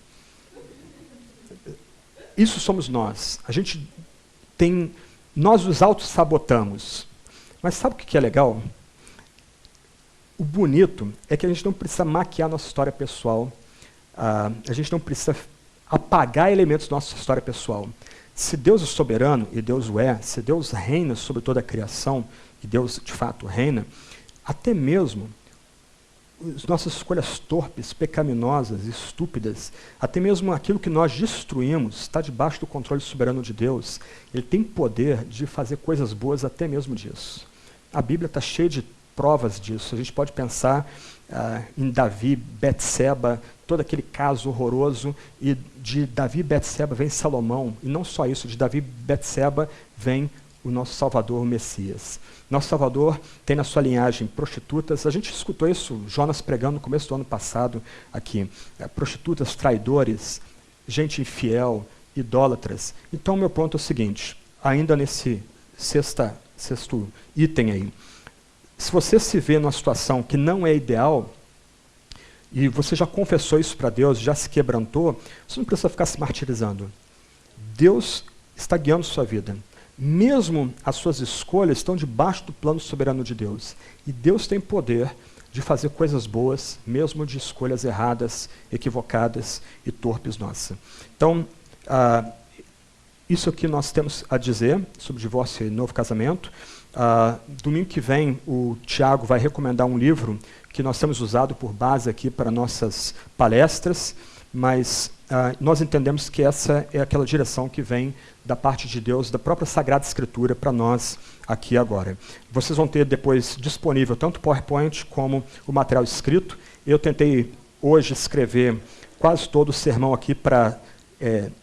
Speaker 1: Isso somos nós. Nós os auto-sabotamos. Mas sabe o que é legal? O bonito é que a gente não precisa maquiar nossa história pessoal, a gente não precisa apagar elementos da nossa história pessoal. Se Deus é soberano, e Deus o é, se Deus reina sobre toda a criação, e Deus de fato reina, até mesmo as nossas escolhas torpes, pecaminosas, estúpidas, até mesmo aquilo que nós destruímos, está debaixo do controle soberano de Deus. Ele tem poder de fazer coisas boas até mesmo disso. A Bíblia está cheia de provas disso. A gente pode pensar em Davi, Betseba, todo aquele caso horroroso, e de Davi e Betseba vem Salomão, e não só isso, de Davi e Betseba vem o nosso Salvador, o Messias. Nosso Salvador tem na sua linhagem prostitutas, a gente escutou isso, Jonas pregando no começo do ano passado aqui, prostitutas, traidores, gente infiel, idólatras. Então, meu ponto é o seguinte, ainda nesse sexto item aí, se você se vê numa situação que não é ideal, e você já confessou isso para Deus, já se quebrantou, você não precisa ficar se martirizando. Deus está guiando sua vida. Mesmo as suas escolhas estão debaixo do plano soberano de Deus. E Deus tem poder de fazer coisas boas, mesmo de escolhas erradas, equivocadas e torpes nossas. Então, isso aqui nós temos a dizer sobre divórcio e novo casamento. Domingo que vem, o Tiago vai recomendar um livro que nós temos usado por base aqui para nossas palestras, mas nós entendemos que essa é aquela direção que vem da parte de Deus, da própria Sagrada Escritura, para nós aqui agora. Vocês vão ter depois disponível tanto o PowerPoint como o material escrito. Eu tentei hoje escrever quase todo o sermão aqui para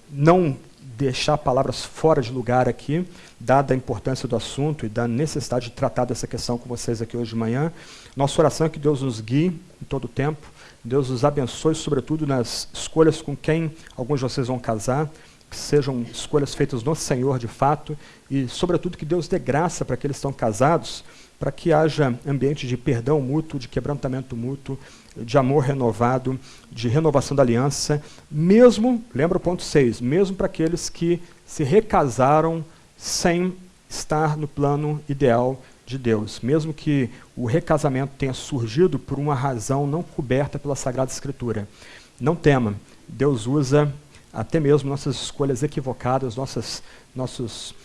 Speaker 1: não deixar palavras fora de lugar aqui, dada a importância do assunto e da necessidade de tratar dessa questão com vocês aqui hoje de manhã. Nossa oração é que Deus nos guie em todo o tempo, Deus nos abençoe, sobretudo nas escolhas com quem alguns de vocês vão casar, que sejam escolhas feitas no Senhor de fato, e, sobretudo, que Deus dê graça para aqueles que estão casados, para que haja ambiente de perdão mútuo, de quebrantamento mútuo, de amor renovado, de renovação da aliança, mesmo, lembra o ponto 6, mesmo para aqueles que se recasaram sem estar no plano ideal de Deus, mesmo que o recasamento tenha surgido por uma razão não coberta pela Sagrada Escritura. Não tema, Deus usa até mesmo nossas escolhas equivocadas, nossos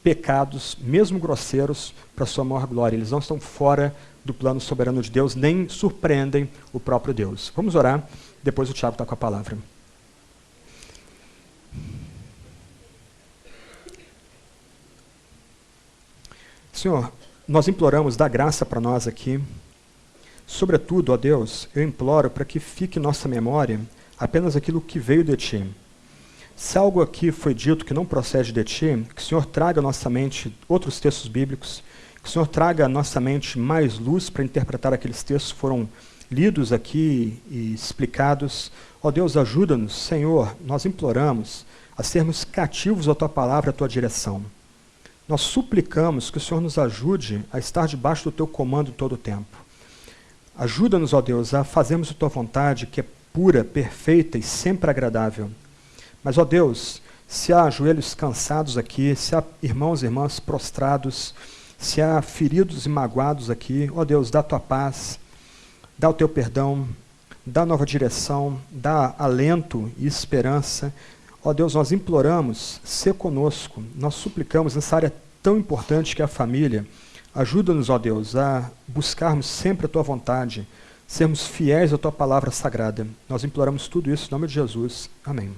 Speaker 1: pecados, mesmo grosseiros, para a sua maior glória. Eles não estão fora do plano soberano de Deus, nem surpreendem o próprio Deus. Vamos orar, depois o Tiago está com a palavra. Senhor, nós imploramos, dá graça para nós aqui. Sobretudo, ó Deus, eu imploro para que fique em nossa memória apenas aquilo que veio de Ti. Se algo aqui foi dito que não procede de Ti, que o Senhor traga à nossa mente outros textos bíblicos, que o Senhor traga à nossa mente mais luz para interpretar aqueles textos que foram lidos aqui e explicados. Ó Deus, ajuda-nos, Senhor, nós imploramos a sermos cativos à Tua palavra, à Tua direção. Nós suplicamos que o Senhor nos ajude a estar debaixo do Teu comando todo o tempo. Ajuda-nos, ó Deus, a fazermos a Tua vontade, que é pura, perfeita e sempre agradável. Mas, ó Deus, se há joelhos cansados aqui, se há irmãos e irmãs prostrados, se há feridos e magoados aqui, ó Deus, dá a Tua paz, dá o Teu perdão, dá nova direção, dá alento e esperança. Ó Deus, nós imploramos, ser conosco, nós suplicamos nessa área tão importante que é a família. Ajuda-nos, ó Deus, a buscarmos sempre a Tua vontade, sermos fiéis à Tua palavra sagrada. Nós imploramos tudo isso em nome de Jesus. Amém.